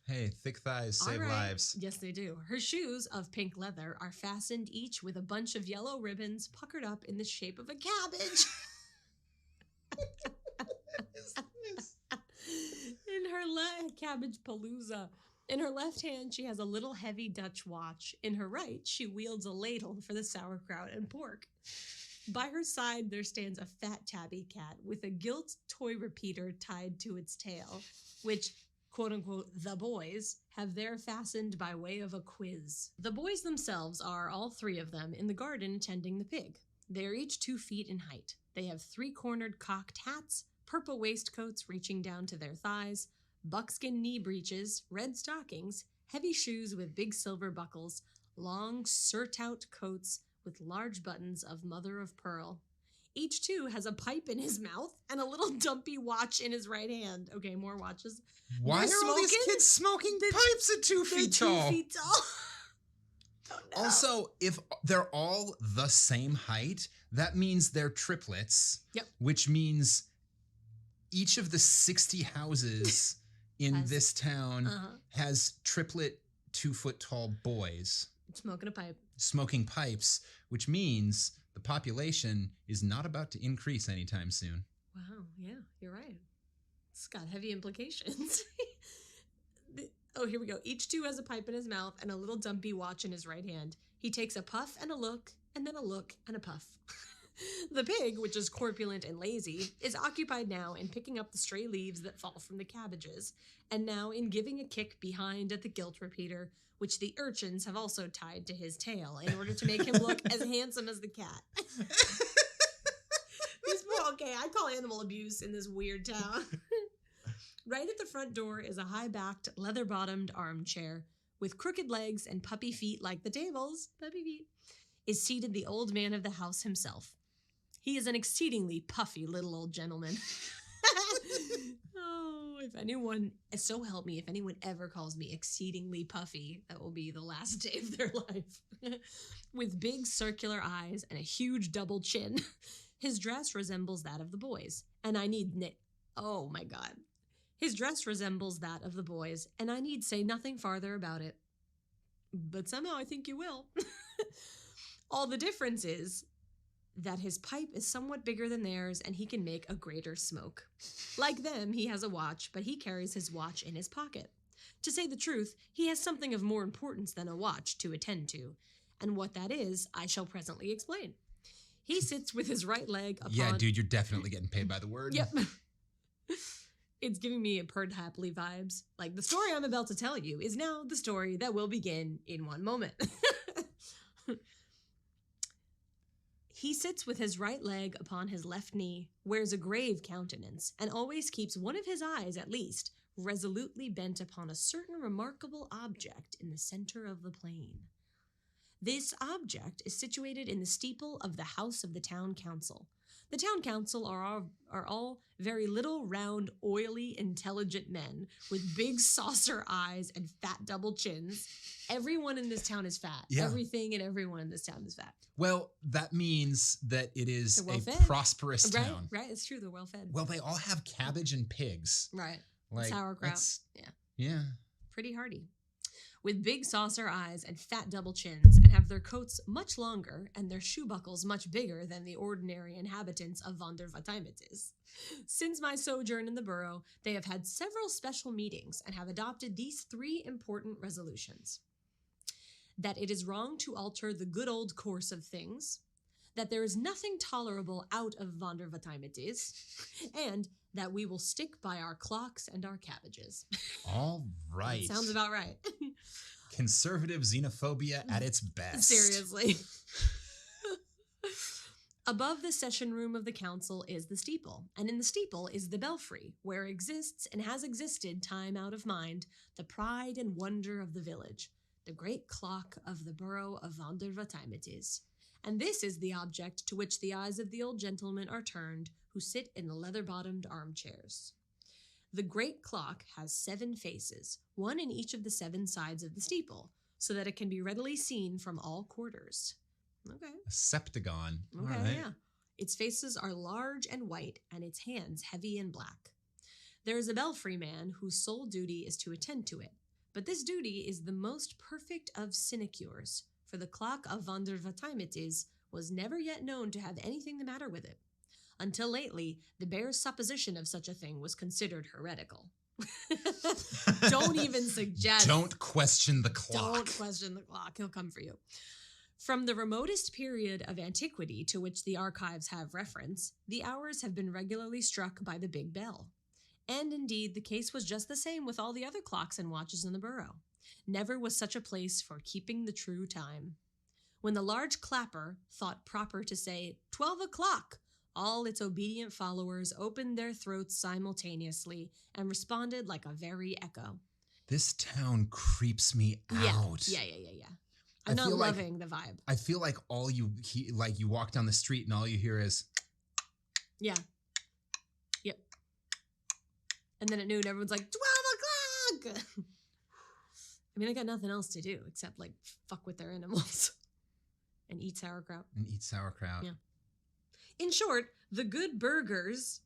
Hey, thick thighs save lives. Yes, they do. Her shoes of pink leather are fastened each with a bunch of yellow ribbons puckered up in the shape of a cabbage. In her cabbage palooza. In her left hand, she has a little heavy Dutch watch. In her right, she wields a ladle for the sauerkraut and pork. By her side, there stands a fat tabby cat with a gilt toy repeater tied to its tail, which, quote-unquote, the boys have there fastened by way of a quiz. The boys themselves are, all three of them, in the garden attending the pig. They are each 2 feet in height. They have 3-cornered cocked hats, purple waistcoats reaching down to their thighs, buckskin knee breeches, red stockings, heavy shoes with big silver buckles, long surtout coats with large buttons of mother of pearl. Each too has a pipe in his mouth and a little dumpy watch in his right hand. Okay, more watches. Why are all these kids smoking pipes at 2 feet tall? 2 feet tall. Oh, no. Also, if they're all the same height, that means they're triplets. Yep. Which means each of the 60 houses in this town has triplet 2-foot-tall boys smoking pipes, which means the population is not about to increase anytime soon. Wow, yeah, you're right. It's got heavy implications. Oh, here we go. Each two has a pipe in his mouth and a little dumpy watch in his right hand. He takes a puff and a look, and then a look and a puff. The pig, which is corpulent and lazy, is occupied now in picking up the stray leaves that fall from the cabbages, and now in giving a kick behind at the gilt repeater, which the urchins have also tied to his tail in order to make him look as handsome as the cat. Okay, I call animal abuse in this weird town. Right at the front door is a high-backed, leather-bottomed armchair. With crooked legs and puppy feet like the tables, puppy feet, is seated the old man of the house himself. He is an exceedingly puffy little old gentleman. Oh, if anyone, so help me, if anyone ever calls me exceedingly puffy, that will be the last day of their life. With big circular eyes and a huge double chin. His dress resembles that of the boys, and I need oh my God. His dress resembles that of the boys, and I need say nothing farther about it. But somehow I think you will. All the difference is that his pipe is somewhat bigger than theirs, and he can make a greater smoke. Like them, he has a watch, but he carries his watch in his pocket. To say the truth, he has something of more importance than a watch to attend to, and what that is, I shall presently explain. He sits with his right leg upon... Yeah, dude, you're definitely getting paid by the word. Yep. It's giving me a Perd Happily vibes. Like, the story I'm about to tell you is now the story that will begin in one moment. He sits with his right leg upon his left knee, wears a grave countenance, and always keeps one of his eyes, at least, resolutely bent upon a certain remarkable object in the center of the plain. This object is situated in the steeple of the house of the town council. The town council are all very little, round, oily, intelligent men with big saucer eyes and fat double chins. Everyone in this town is fat. Yeah. Everything and everyone in this town is fat. Well, that means that it is a prosperous town. Right, it's true. They're well fed. Well, they all have cabbage and pigs. Right. Like sauerkraut. Yeah. Pretty hearty. with big saucer eyes and fat double chins, and have their coats much longer and their shoe buckles much bigger than the ordinary inhabitants of Vondervatimitis. Since my sojourn in the borough, they have had several special meetings and have adopted these 3 important resolutions. That it is wrong to alter the good old course of things, that there is nothing tolerable out of Vondervatimitis, and that we will stick by our clocks and our cabbages. All right. That sounds about right. Conservative xenophobia at its best. Seriously. Above the session room of the council is the steeple, and in the steeple is the belfry, where exists and has existed time out of mind the pride and wonder of the village, the great clock of the borough of Vondervatimitis. And this is the object to which the eyes of the old gentlemen are turned who sit in the leather-bottomed armchairs. The great clock has 7 faces, one in each of the 7 sides of the steeple, so that it can be readily seen from all quarters. Okay. A septagon. Okay, All right. yeah. Its faces are large and white, and its hands heavy and black. There is a belfry man whose sole duty is to attend to it, but this duty is the most perfect of sinecures, for the clock of Vondervatimitis was never yet known to have anything the matter with it. Until lately, the bare supposition of such a thing was considered heretical. Don't even suggest. Don't question the clock. Don't question the clock. He'll come for you. From the remotest period of antiquity to which the archives have reference, the hours have been regularly struck by the big bell. And indeed, the case was just the same with all the other clocks and watches in the borough. Never was such a place for keeping the true time. When the large clapper thought proper to say 12 o'clock, all its obedient followers opened their throats simultaneously and responded like a very echo. This town creeps me out. Yeah. I'm not loving the vibe. I feel like you walk down the street and all you hear is... Yeah. Yep. And then at noon, everyone's like, 12 o'clock! I mean, I got nothing else to do except, like, fuck with their animals. And eat sauerkraut. Yeah. In short, the good burgers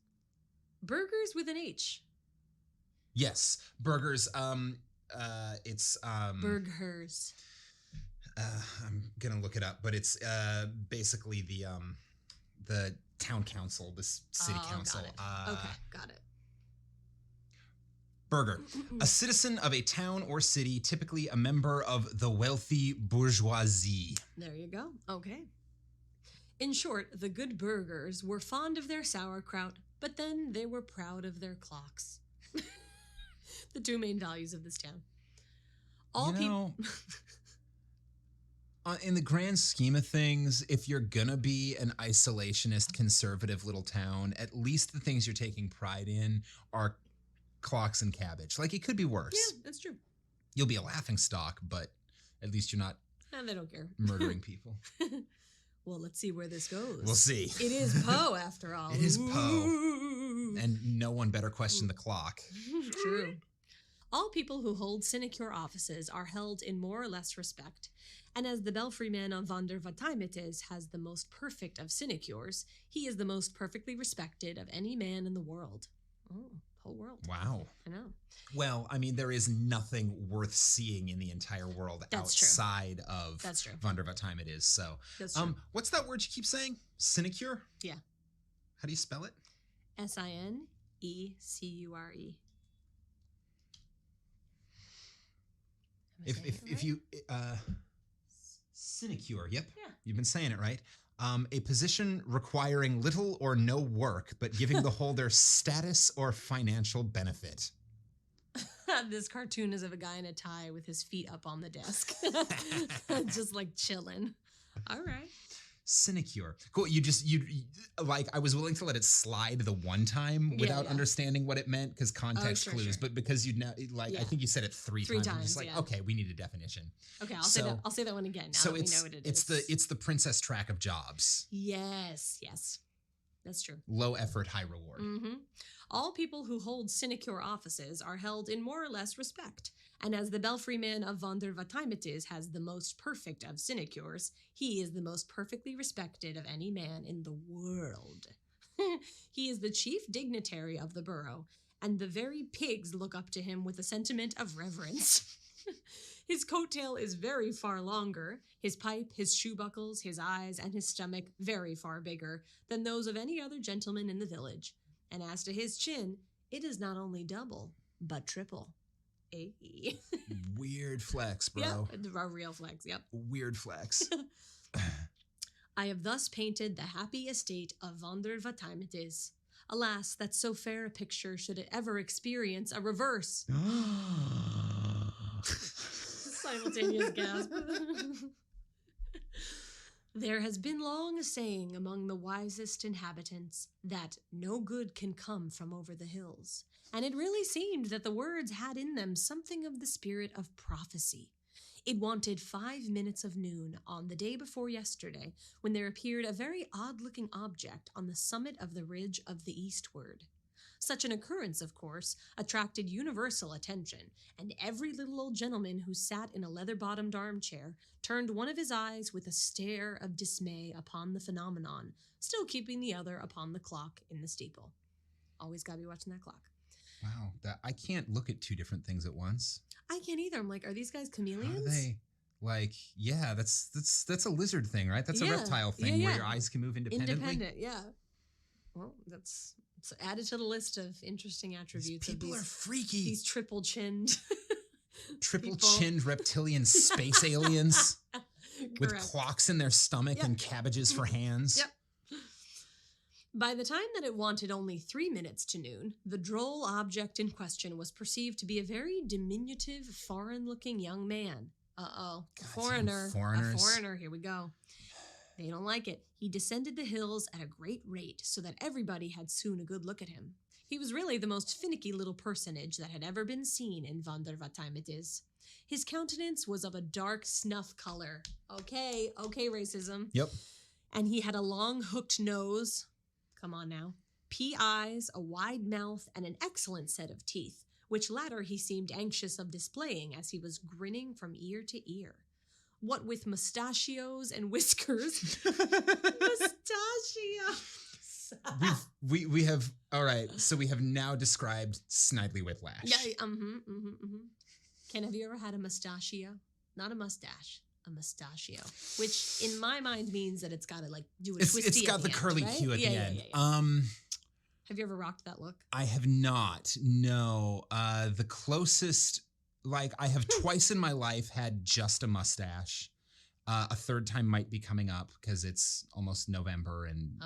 with an H. Yes. Burgers. It's... Burgers. I'm gonna look it up, but it's basically the town council, this city council. Got it. Burger, a citizen of a town or city, typically a member of the wealthy bourgeoisie. There you go. Okay. In short, the good burgers were fond of their sauerkraut, but then they were proud of their clocks. The 2 main values of this town. In the grand scheme of things, if you're gonna be an isolationist, conservative little town, at least the things you're taking pride in are clocks and cabbage. Like, it could be worse. Yeah, that's true. You'll be a laughingstock, but at least you're not they don't care. murdering people. Well, let's see where this goes. We'll see. It is Poe, after all. It is Poe. And no one better question the clock. True. All people who hold sinecure offices are held in more or less respect, and as the belfry man of Vondervatimitis has the most perfect of sinecures, he is the most perfectly respected of any man in the world. Oh, whole world. Wow. I know. Well, I mean, there is nothing worth seeing in the entire world outside of Vondervatimitis. So, that's true. What's that word you keep saying? Sinecure? Yeah. How do you spell it? Sinecure. If you sinecure, yep. Yeah. You've been saying it right. A position requiring little or no work, but giving the holder status or financial benefit. This cartoon is of a guy in a tie with his feet up on the desk. Just like chilling. All right. Sinecure. Cool. You I was willing to let it slide the one time without understanding what it meant because context clues, sure. But because you'd now I think you said it three times. I'm just like, okay, we need a definition. Okay, I'll say that one again now that we know what it is. It's the princess track of jobs. Yes. That's true. Low effort, high reward. Mm-hmm. All people who hold sinecure offices are held in more or less respect. And as the belfry man of Vondervatimitis has the most perfect of sinecures, he is the most perfectly respected of any man in the world. He is the chief dignitary of the borough, and the very pigs look up to him with a sentiment of reverence. His coattail is very far longer, his pipe, his shoe buckles, his eyes, and his stomach very far bigger than those of any other gentleman in the village. And as to his chin, it is not only double, but triple. Ayy. Weird flex, bro. Yep, a real flex, yep. Weird flex. I have thus painted the happy estate of Wonder what time it is. Alas, that so fair a picture should it ever experience a reverse. Simultaneous gasp. There has been long a saying among the wisest inhabitants that no good can come from over the hills, and it really seemed that the words had in them something of the spirit of prophecy. It wanted 5 minutes of noon on the day before yesterday when there appeared a very odd-looking object on the summit of the ridge of the eastward. Such an occurrence, of course, attracted universal attention, and every little old gentleman who sat in a leather-bottomed armchair turned one of his eyes with a stare of dismay upon the phenomenon, still keeping the other upon the clock in the steeple. Always gotta be watching that clock. Wow, I can't look at two different things at once. I can't either. I'm like, are these guys chameleons? How are they? Like, yeah, that's a lizard thing, right? That's a reptile thing where your eyes can move independently. Independent, yeah. Well, it's added to the list of interesting attributes. People are freaky. These triple-chinned triple-chinned reptilian space aliens with clocks in their stomach and cabbages for hands. Yep. By the time that it wanted only 3 minutes to noon, the droll object in question was perceived to be a very diminutive, foreign-looking young man. Uh-oh. Foreigners. A foreigner. Here we go. They don't like it. He descended the hills at a great rate so that everybody had soon a good look at him. He was really the most finicky little personage that had ever been seen in Wonder what time it is. His countenance was of a dark snuff color. Okay, racism. Yep. And he had a long hooked nose. Come on now. Pea eyes, a wide mouth, and an excellent set of teeth, which latter he seemed anxious of displaying as he was grinning from ear to ear. What with mustachios and whiskers. Mustachios. We have, all right, so we have now described Snidely Whiplash. Yeah, Ken, have you ever had a mustachio? Not a mustache. A mustachio, which in my mind means that it's got to like do a twisty. It's got the curly Q at the end. Yeah. Have you ever rocked that look? I have not. No. The closest, like I have twice in my life had just a mustache. A third time might be coming up because it's almost November and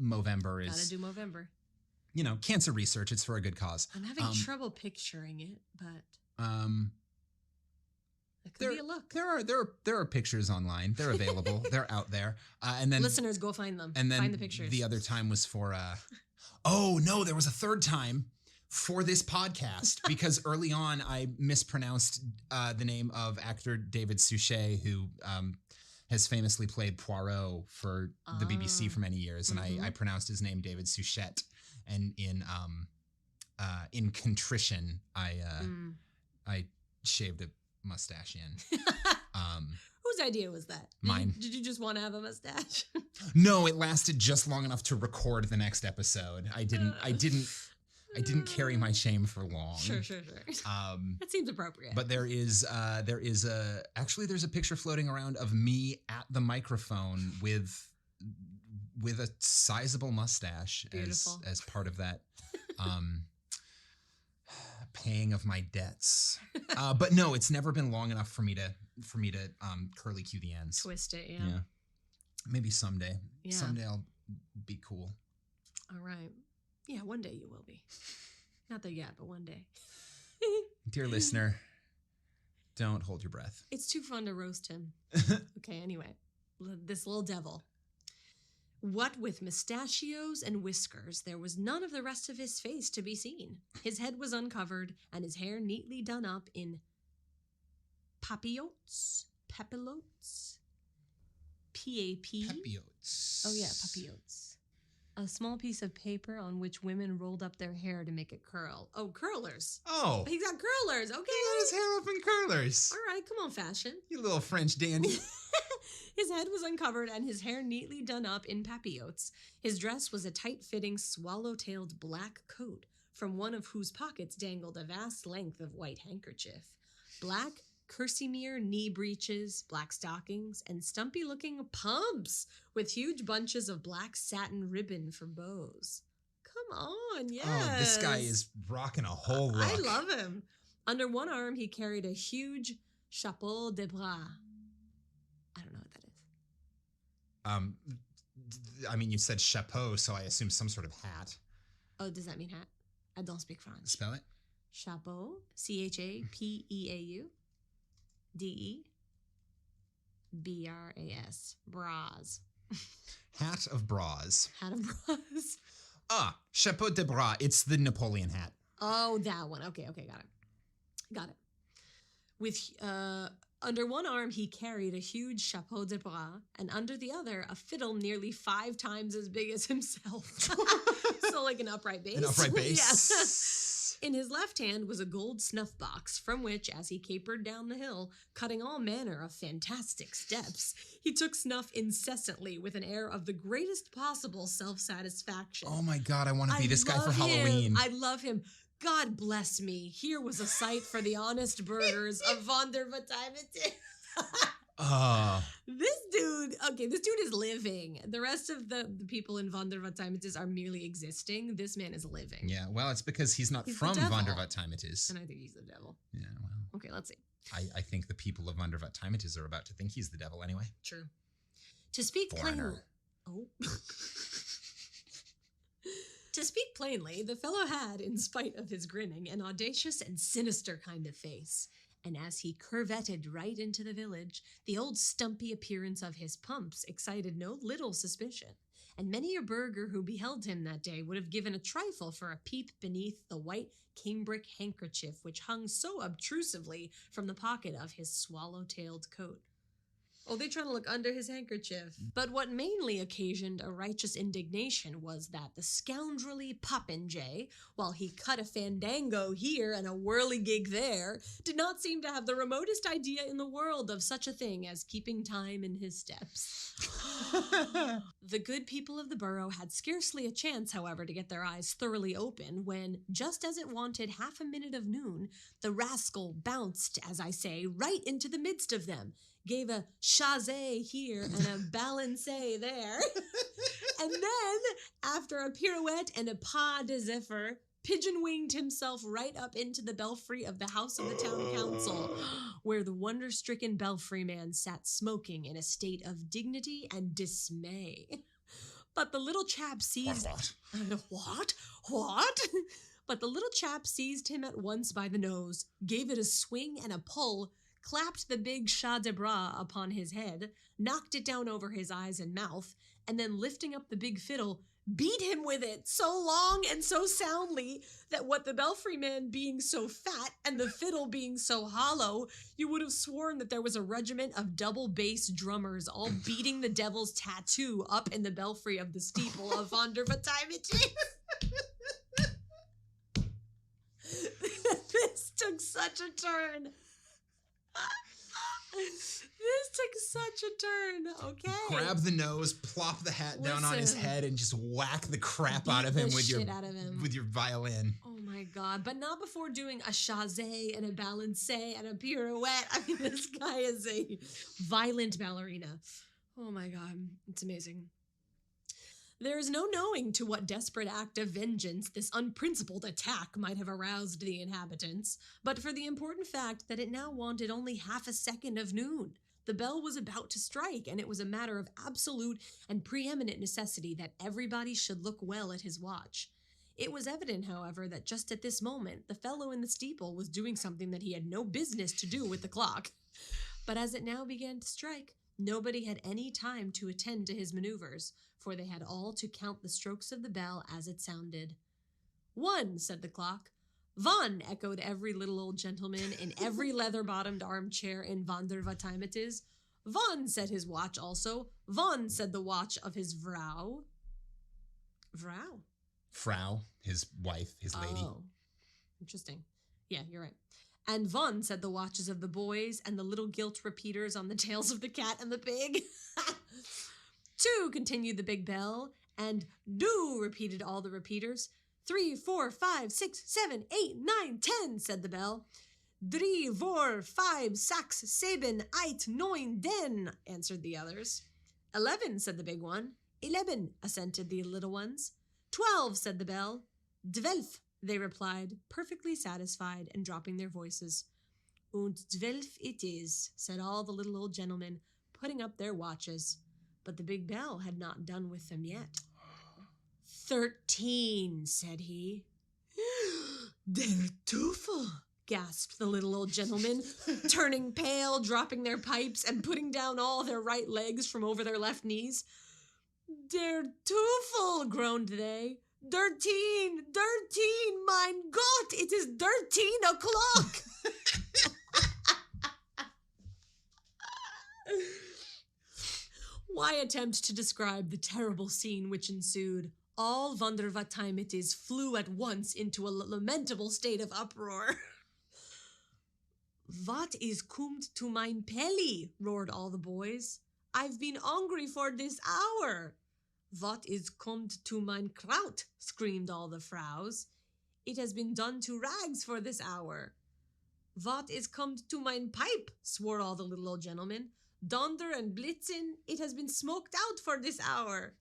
Movember is. Gotta do Movember. You know, cancer research. It's for a good cause. I'm having trouble picturing it, but. It could be a look. There are pictures online. They're available. They're out there. And then listeners, go find them. And then find the pictures. The other time was for oh no, there was a third time for this podcast because early on I mispronounced the name of actor David Suchet, who has famously played Poirot for the BBC for many years, and I pronounced his name David Suchet, and in contrition I shaved a mustache in. Whose idea was that? Mine. Did you just want to have a mustache? No, it lasted just long enough to record the next episode. I didn't carry my shame for long. Sure. That seems appropriate. But there's a picture floating around of me at the microphone with a sizable mustache as part of that paying of my debts. But no, it's never been long enough for me to curly Q the ends. Twist it, yeah. Maybe someday. Yeah. Someday I'll be cool. All right. Yeah, one day you will be. Not there yet, but one day. Dear listener, don't hold your breath. It's too fun to roast him. Okay, anyway. This little devil. What with mustachios and whiskers, there was none of the rest of his face to be seen. His head was uncovered, and his hair neatly done up in papillotes. P-A-P? Papillotes. Oh, yeah, papillotes. A small piece of paper on which women rolled up their hair to make it curl. Oh, curlers. Oh. He's got curlers. Okay. He got his hair up in curlers. All right, come on, fashion. You little French dandy. His head was uncovered and his hair neatly done up in papillotes. His dress was a tight-fitting, swallow-tailed black coat, from one of whose pockets dangled a vast length of white handkerchief. black kerseymere knee breeches, black stockings, and stumpy-looking pumps with huge bunches of black satin ribbon for bows. Come on, yes. Oh, this guy is rocking a whole look. I love him. Under one arm, he carried a huge chapeau de bras. I don't know what that is. I mean, you said chapeau, so I assume some sort of hat. Oh, does that mean hat? I don't speak French. Spell it. Chapeau, CHAPEAU, DEBRAS, bras. Hat of bras. Hat of bras. Chapeau de bras. It's the Napoleon hat. Oh, that one. Okay, got it. With under one arm, he carried a huge chapeau de bras, and under the other, a fiddle nearly 5 times as big as himself. So like an upright bass. An upright bass. Yeah. In his left hand was a gold snuff box, from which, as he capered down the hill, cutting all manner of fantastic steps, he took snuff incessantly with an air of the greatest possible self-satisfaction. Oh my God, I want to be this guy for Halloween. I love him. God bless me. Here was a sight for the honest burghers of Vondervatimity. This dude is living. The rest of the people in Vondervatimitis are merely existing. This man is living. Yeah, well, it's because he's not from Vondervatimitis. And I think he's the devil. Yeah, well. Okay, let's see. I think the people of Vondervatimitis are about to think he's the devil anyway. True. To speak plainly. Oh. To speak plainly, the fellow had, in spite of his grinning, an audacious and sinister kind of face. And as he curvetted right into the village, the old stumpy appearance of his pumps excited no little suspicion, and many a burgher who beheld him that day would have given a trifle for a peep beneath the white cambric handkerchief which hung so obtrusively from the pocket of his swallow-tailed coat. Oh, they're trying to look under his handkerchief. But what mainly occasioned a righteous indignation was that the scoundrelly popinjay, while he cut a fandango here and a whirligig there, did not seem to have the remotest idea in the world of such a thing as keeping time in his steps. The good people of the borough had scarcely a chance, however, to get their eyes thoroughly open when, just as it wanted half a minute of noon, the rascal bounced, as I say, right into the midst of them, gave a chasse here and a balancé there, and then, after a pirouette and a pas de zephyr, pigeon-winged himself right up into the belfry of the house of the town council, where the wonder-stricken belfry man sat smoking in a state of dignity and dismay. But the little chap seized... What? But the little chap seized him at once by the nose, gave it a swing and a pull, clapped the big chat de bras upon his head, knocked it down over his eyes and mouth, and then lifting up the big fiddle, beat him with it so long and so soundly that what the belfry man being so fat and the fiddle being so hollow, you would have sworn that there was a regiment of double bass drummers all beating the devil's tattoo up in the belfry of the steeple of Vondervatimity. This took such a turn. This took such a turn, okay? Grab the nose, plop the hat down on his head, and just whack the crap out of him with your violin. Oh my God, but not before doing a chasse and a balancé and a pirouette. I mean, this guy is a violent ballerina. Oh my God, it's amazing. There is no knowing to what desperate act of vengeance this unprincipled attack might have aroused the inhabitants, but for the important fact that it now wanted only half a second of noon. The bell was about to strike, and it was a matter of absolute and preeminent necessity that everybody should look well at his watch. It was evident, however, that just at this moment, the fellow in the steeple was doing something that he had no business to do with the clock. But as it now began to strike, nobody had any time to attend to his maneuvers, for they had all to count the strokes of the bell as it sounded. 1, said the clock. Von, echoed every little old gentleman in every leather-bottomed armchair in Vondervatimitis. Von, said his watch also. Von, said the watch of his vrouw. Vrouw? Frau, his wife, his lady. Oh, interesting. Yeah, you're right. And Von, said the watches of the boys and the little gilt repeaters on the tails of the cat and the pig. 2, continued the big bell, and do, repeated all the repeaters. 3, 4, 5, 6, 7, 8, 9, 10, said the bell. 3, 4, 5, 6, 7, 8, 9, 10, answered the others. 11, said the big one. 11, assented the little ones. 12, said the bell. 12, they replied, perfectly satisfied and dropping their voices. Und 12 it is, said all the little old gentlemen, putting up their watches. But the big bell had not done with them yet. 13, said he. Der Teufel, gasped the little old gentleman, turning pale, dropping their pipes, and putting down all their right legs from over their left knees. Der Teufel, groaned they. 13, mein Gott, it is 13 o'clock. Why attempt to describe the terrible scene which ensued? All wonder what time it is flew at once into a lamentable state of uproar. What is cummed to mein Pelli? Roared all the boys. I've been hungry for this hour. What is cummed to mein Kraut? Screamed all the Fraus. It has been done to rags for this hour. What is cummed to mein Pipe? Swore all the little old gentlemen. Donder and Blitzen, it has been smoked out for this hour.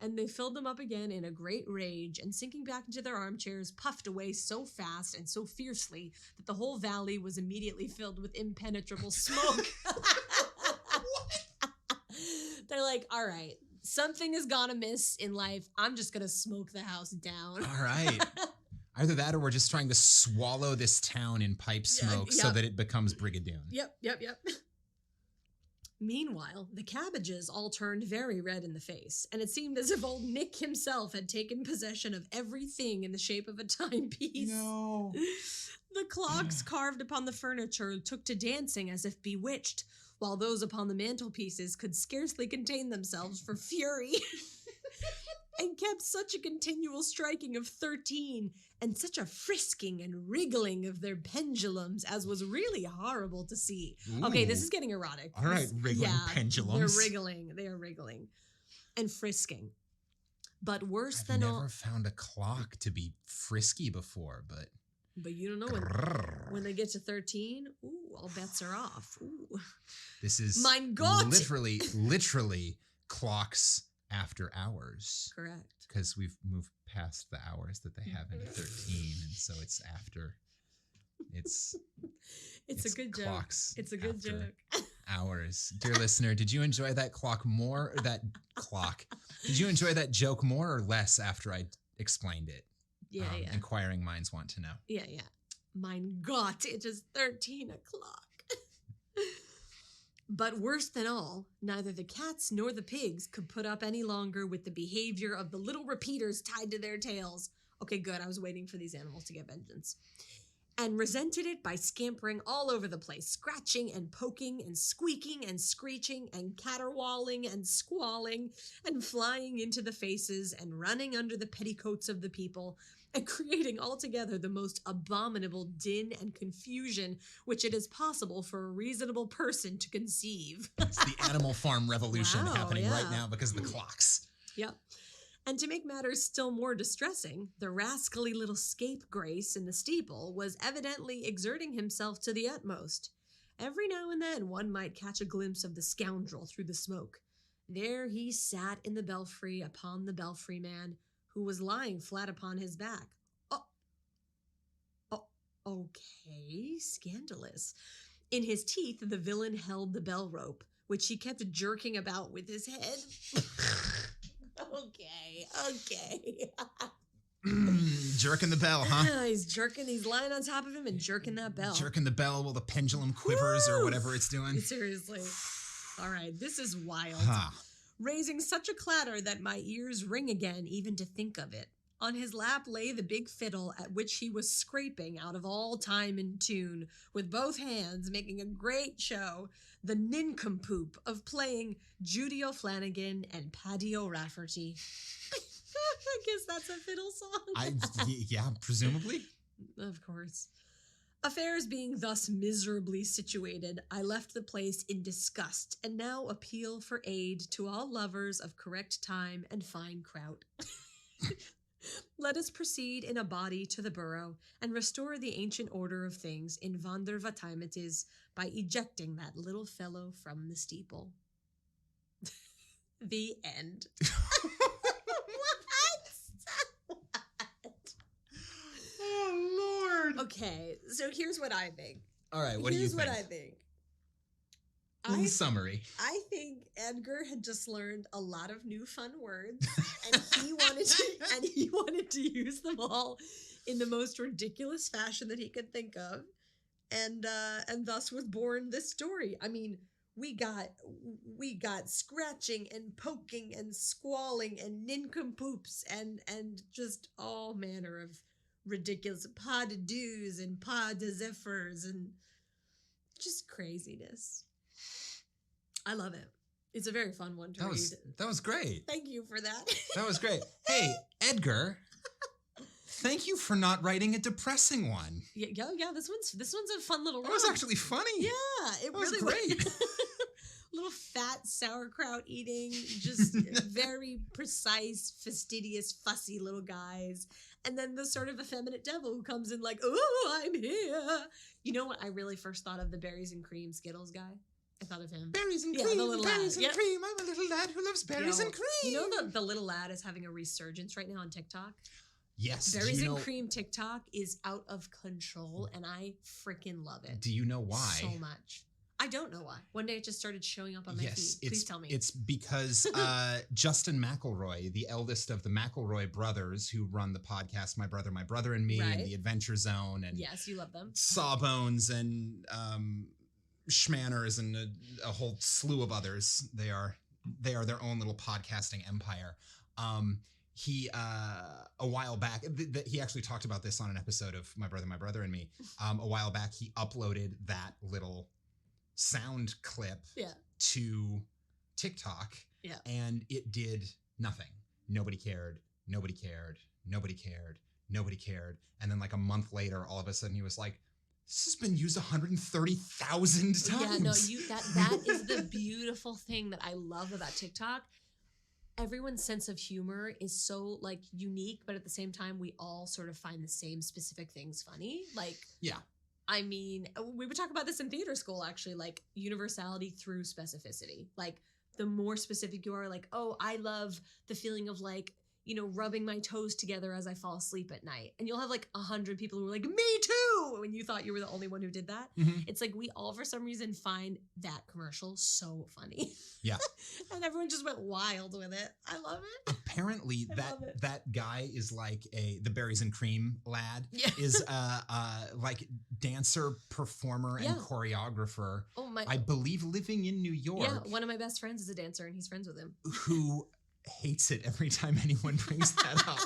And they filled them up again in a great rage, and sinking back into their armchairs, puffed away so fast and so fiercely that the whole valley was immediately filled with impenetrable smoke. They're like, all right, something has gone amiss in life. I'm just going to smoke the house down. All right. Either that or we're just trying to swallow this town in pipe smoke so that it becomes Brigadoon. Yep. Meanwhile, the Cabbages all turned very red in the face, and it seemed as if old Nick himself had taken possession of everything in the shape of a timepiece. No. The clocks carved upon the furniture took to dancing as if bewitched, while those upon the mantelpieces could scarcely contain themselves for fury, and kept such a continual striking of 13, and such a frisking and wriggling of their pendulums as was really horrible to see. Ooh. Okay, this is getting erotic. All right, wriggling pendulums. They are wriggling and frisking. But worse I've than all... never found a clock to be frisky before, but... But you don't know when they get to 13, ooh, all bets are off. Ooh. This is Mein Gott! literally clocks after hours. Correct. Because we've moved past the hours that they have into 13, and so it's after. It's a good clocks. Joke. It's a good after joke. Hours. Dear listener, did you enjoy that clock more, or that clock? Did you enjoy that joke more or less after I explained it? Yeah. Inquiring minds want to know. Yeah. Mein Gott, it is 13 o'clock. But worse than all, neither the cats nor the pigs could put up any longer with the behavior of the little repeaters tied to their tails. Okay, good. I was waiting for these animals to get vengeance. And resented it by scampering all over the place, scratching and poking and squeaking and screeching and caterwauling and squalling and flying into the faces and running under the petticoats of the people and creating altogether the most abominable din and confusion which it is possible for a reasonable person to conceive. It's the Animal Farm revolution happening right now because of the clocks. Yep. And to make matters still more distressing, the rascally little scapegrace in the steeple was evidently exerting himself to the utmost. Every now and then one might catch a glimpse of the scoundrel through the smoke. There he sat in the belfry upon the belfry man, who was lying flat upon his back. Okay, scandalous. In his teeth, the villain held the bell rope, which he kept jerking about with his head. Okay. Jerking the bell, huh? He's lying on top of him and jerking that bell. Jerking the bell while the pendulum quivers or whatever it's doing. Seriously. All right, this is wild. Huh. Raising such a clatter that my ears ring again even to think of it. On his lap lay the big fiddle at which he was scraping out of all time and tune, with both hands making a great show, the nincompoop of playing Judy O'Flanagan and Paddy O'Rafferty. I guess that's a fiddle song. Yeah, presumably. Of course. Affairs being thus miserably situated, I left the place in disgust and now appeal for aid to all lovers of correct time and fine kraut. Let us proceed in a body to the burrow and restore the ancient order of things in Vander Vatimitis by ejecting that little fellow from the steeple. The end. What? Oh, Lord. Okay, so here's what I think. All right, what do you think? Here's what I think. In summary. I think Edgar had just learned a lot of new fun words, and he wanted to use them all in the most ridiculous fashion that he could think of, and thus was born this story. I mean, we got scratching and poking and squalling and nincompoops and just all manner of ridiculous pas de deux and pas de zephyrs and just craziness. I love it. It's a very fun one to read. That was great. Thank you for that. That was great. Hey, Edgar, thank you for not writing a depressing one. Yeah. This one's a fun little. That was actually funny. Yeah, it was really great. Little fat sauerkraut eating, just very precise, fastidious, fussy little guys, and then the sort of effeminate devil who comes in like, "Oh, I'm here." You know what? I really first thought of the berries and cream Skittles guy. I thought of him. Berries and Yeah, cream, the little berries lad. and cream. I'm a little lad who loves berries and cream. You know the little lad is having a resurgence right now on TikTok? Yes. Berries and cream TikTok is out of control, and I freaking love it. Do you know why? So much. I don't know why. One day it just started showing up on my feed. Please tell me. It's because Justin McElroy, the eldest of the McElroy brothers who run the podcast My Brother and Me, and The Adventure Zone, and yes, you love them. Sawbones and Schmanners and a whole slew of others. They are their own little podcasting empire. He a while back, he actually talked about this on an episode of My Brother and Me. A while back, he uploaded that little sound clip to TikTok, and it did nothing. Nobody cared. And then like a month later, all of a sudden he was like, this has been used 130,000 times. Yeah, no, that is the beautiful thing that I love about TikTok. Everyone's sense of humor is so like unique, but at the same time, we all sort of find the same specific things funny. Like, yeah. I mean, we would talk about this in theater school, actually, like universality through specificity. Like, the more specific you are, like, oh, I love the feeling of like, you know, rubbing my toes together as I fall asleep at night. And you'll have like 100 people who are like, me too, when you thought you were the only one who did that. Mm-hmm. It's like we all, for some reason, find that commercial so funny. Yeah. And everyone just went wild with it. I love it. Apparently that guy is like the berries and cream lad is like dancer, performer, and choreographer. Oh my! I believe living in New York. Yeah, one of my best friends is a dancer, and he's friends with him. Who hates it every time anyone brings that up.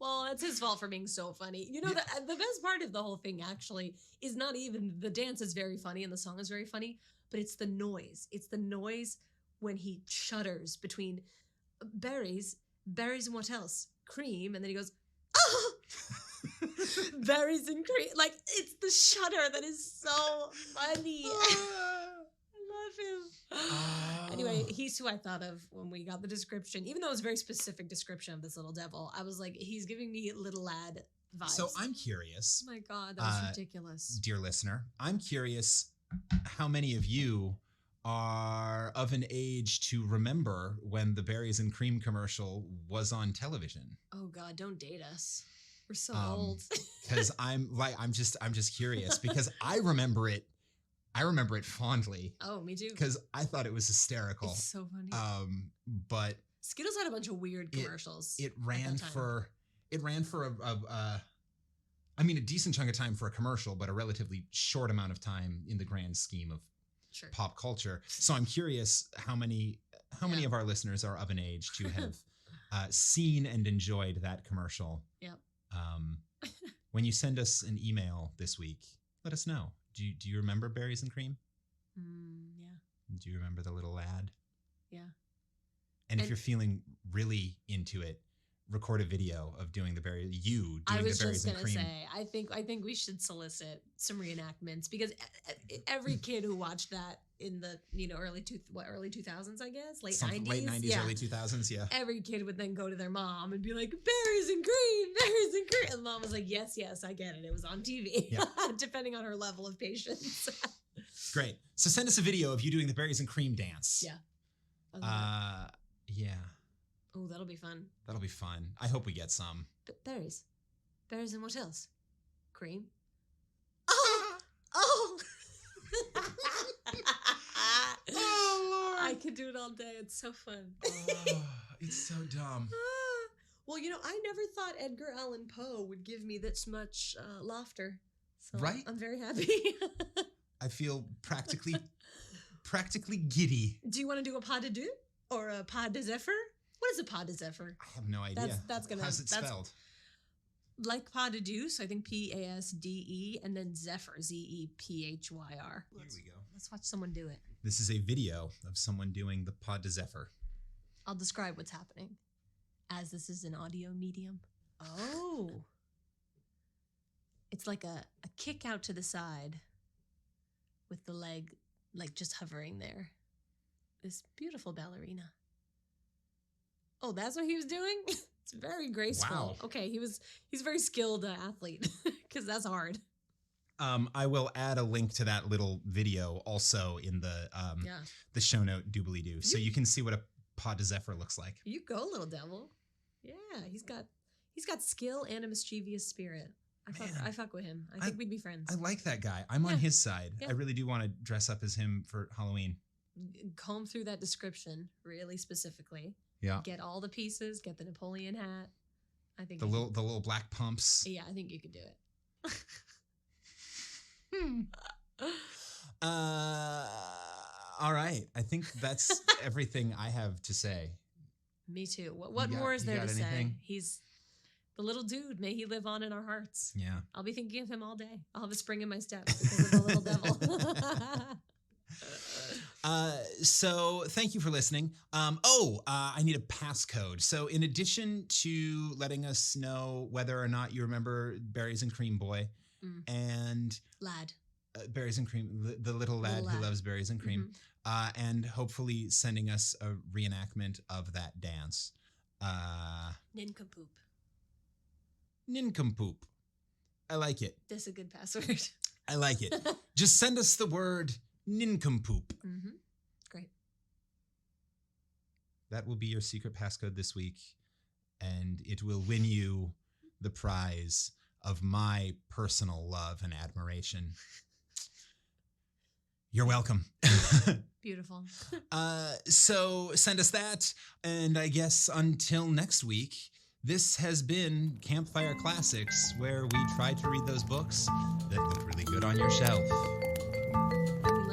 Well, that's his fault for being so funny. You know, the best part of the whole thing actually is not even the dance is very funny and the song is very funny, but it's the noise. It's the noise when he shudders between berries and what else? Cream, and then he goes, oh! Berries and cream. Like, it's the shudder that is so funny. Love him. Anyway, he's who I thought of when we got the description. Even though it was a very specific description of this little devil, I was like, he's giving me little lad vibes. So I'm curious. Oh my God, that was ridiculous. Dear listener, I'm curious how many of you are of an age to remember when the berries and cream commercial was on television. Oh God, don't date us. We're so old. Because I'm just curious because I remember it fondly. Oh, me too. Because I thought it was hysterical. It's so funny. But Skittles had a bunch of weird commercials. It ran for a decent chunk of time for a commercial, but a relatively short amount of time in the grand scheme of pop culture. So I'm curious how many of our listeners are of an age to have seen and enjoyed that commercial. Yep. When you send us an email this week, let us know. Do you remember berries and cream? Yeah. Do you remember the little lad? Yeah. And if you're feeling really into it, record a video of doing the berries. You doing I was the berries just and gonna cream. say, I think we should solicit some reenactments because every kid who watched that in the early 2000s, I guess, late 90s, Late 90s, early 2000s, yeah. Every kid would then go to their mom and be like, berries and cream, and mom was like, yes, I get it. It was on TV, Yeah. depending on her level of patience. Great. So send us a video of you doing the berries and cream dance. Yeah. Yeah. Oh, that'll be fun. That'll be fun. I hope we get some. But berries and what else? Cream. Oh. Oh, Lord. I could do it all day. It's so fun. Oh, it's so dumb. Well, I never thought Edgar Allan Poe would give me this much laughter. So Right? I'm very happy. I feel practically giddy. Do you want to do a pas de deux or a pas de zephyr? What is a pas de zephyr? I have no idea. That's gonna. How's it that's spelled? like pas de deux, so I think PASDE, and then zephyr, ZEPHYR. Here we go. Let's watch someone do it. This is a video of someone doing the pas de zephyr. I'll describe what's happening, as this is an audio medium. Oh. It's like a kick out to the side with the leg like just hovering there. This beautiful ballerina. Oh, that's what he was doing? It's very graceful. Wow. Okay, he's a very skilled athlete because that's hard. I will add a link to that little video also in the show note doobly-doo, so you can see what a pas de zephyr looks like. You go, little devil. Yeah, he's got skill and a mischievous spirit. I fuck with him. I think we'd be friends. I like that guy. I'm on his side. Yeah. I really do want to dress up as him for Halloween. Comb through that description really specifically. Yeah. Get all the pieces. Get the Napoleon hat. I think The little black pumps. Yeah, I think you could do it. All right. I think that's everything I have to say. Me too. What You got- more is you there got to anything? say? He's the little dude. May he live on in our hearts. Yeah. I'll be thinking of him all day. I'll have a spring in my step because of the little devil. So thank you for listening. I need a passcode. So in addition to letting us know whether or not you remember Berries and Cream Boy and Lad. Berries and Cream, the little lad who loves berries and cream, and hopefully sending us a reenactment of that dance. Nincompoop. Nincompoop. I like it. That's a good password. I like it. Just send us the word nincompoop. Great. That will be your secret passcode this week, and it will win you the prize of my personal love and admiration. You're welcome. Beautiful. So send us that, and I guess until next week, this has been Campfire Classics, where we try to read those books that look really good on your shelf. We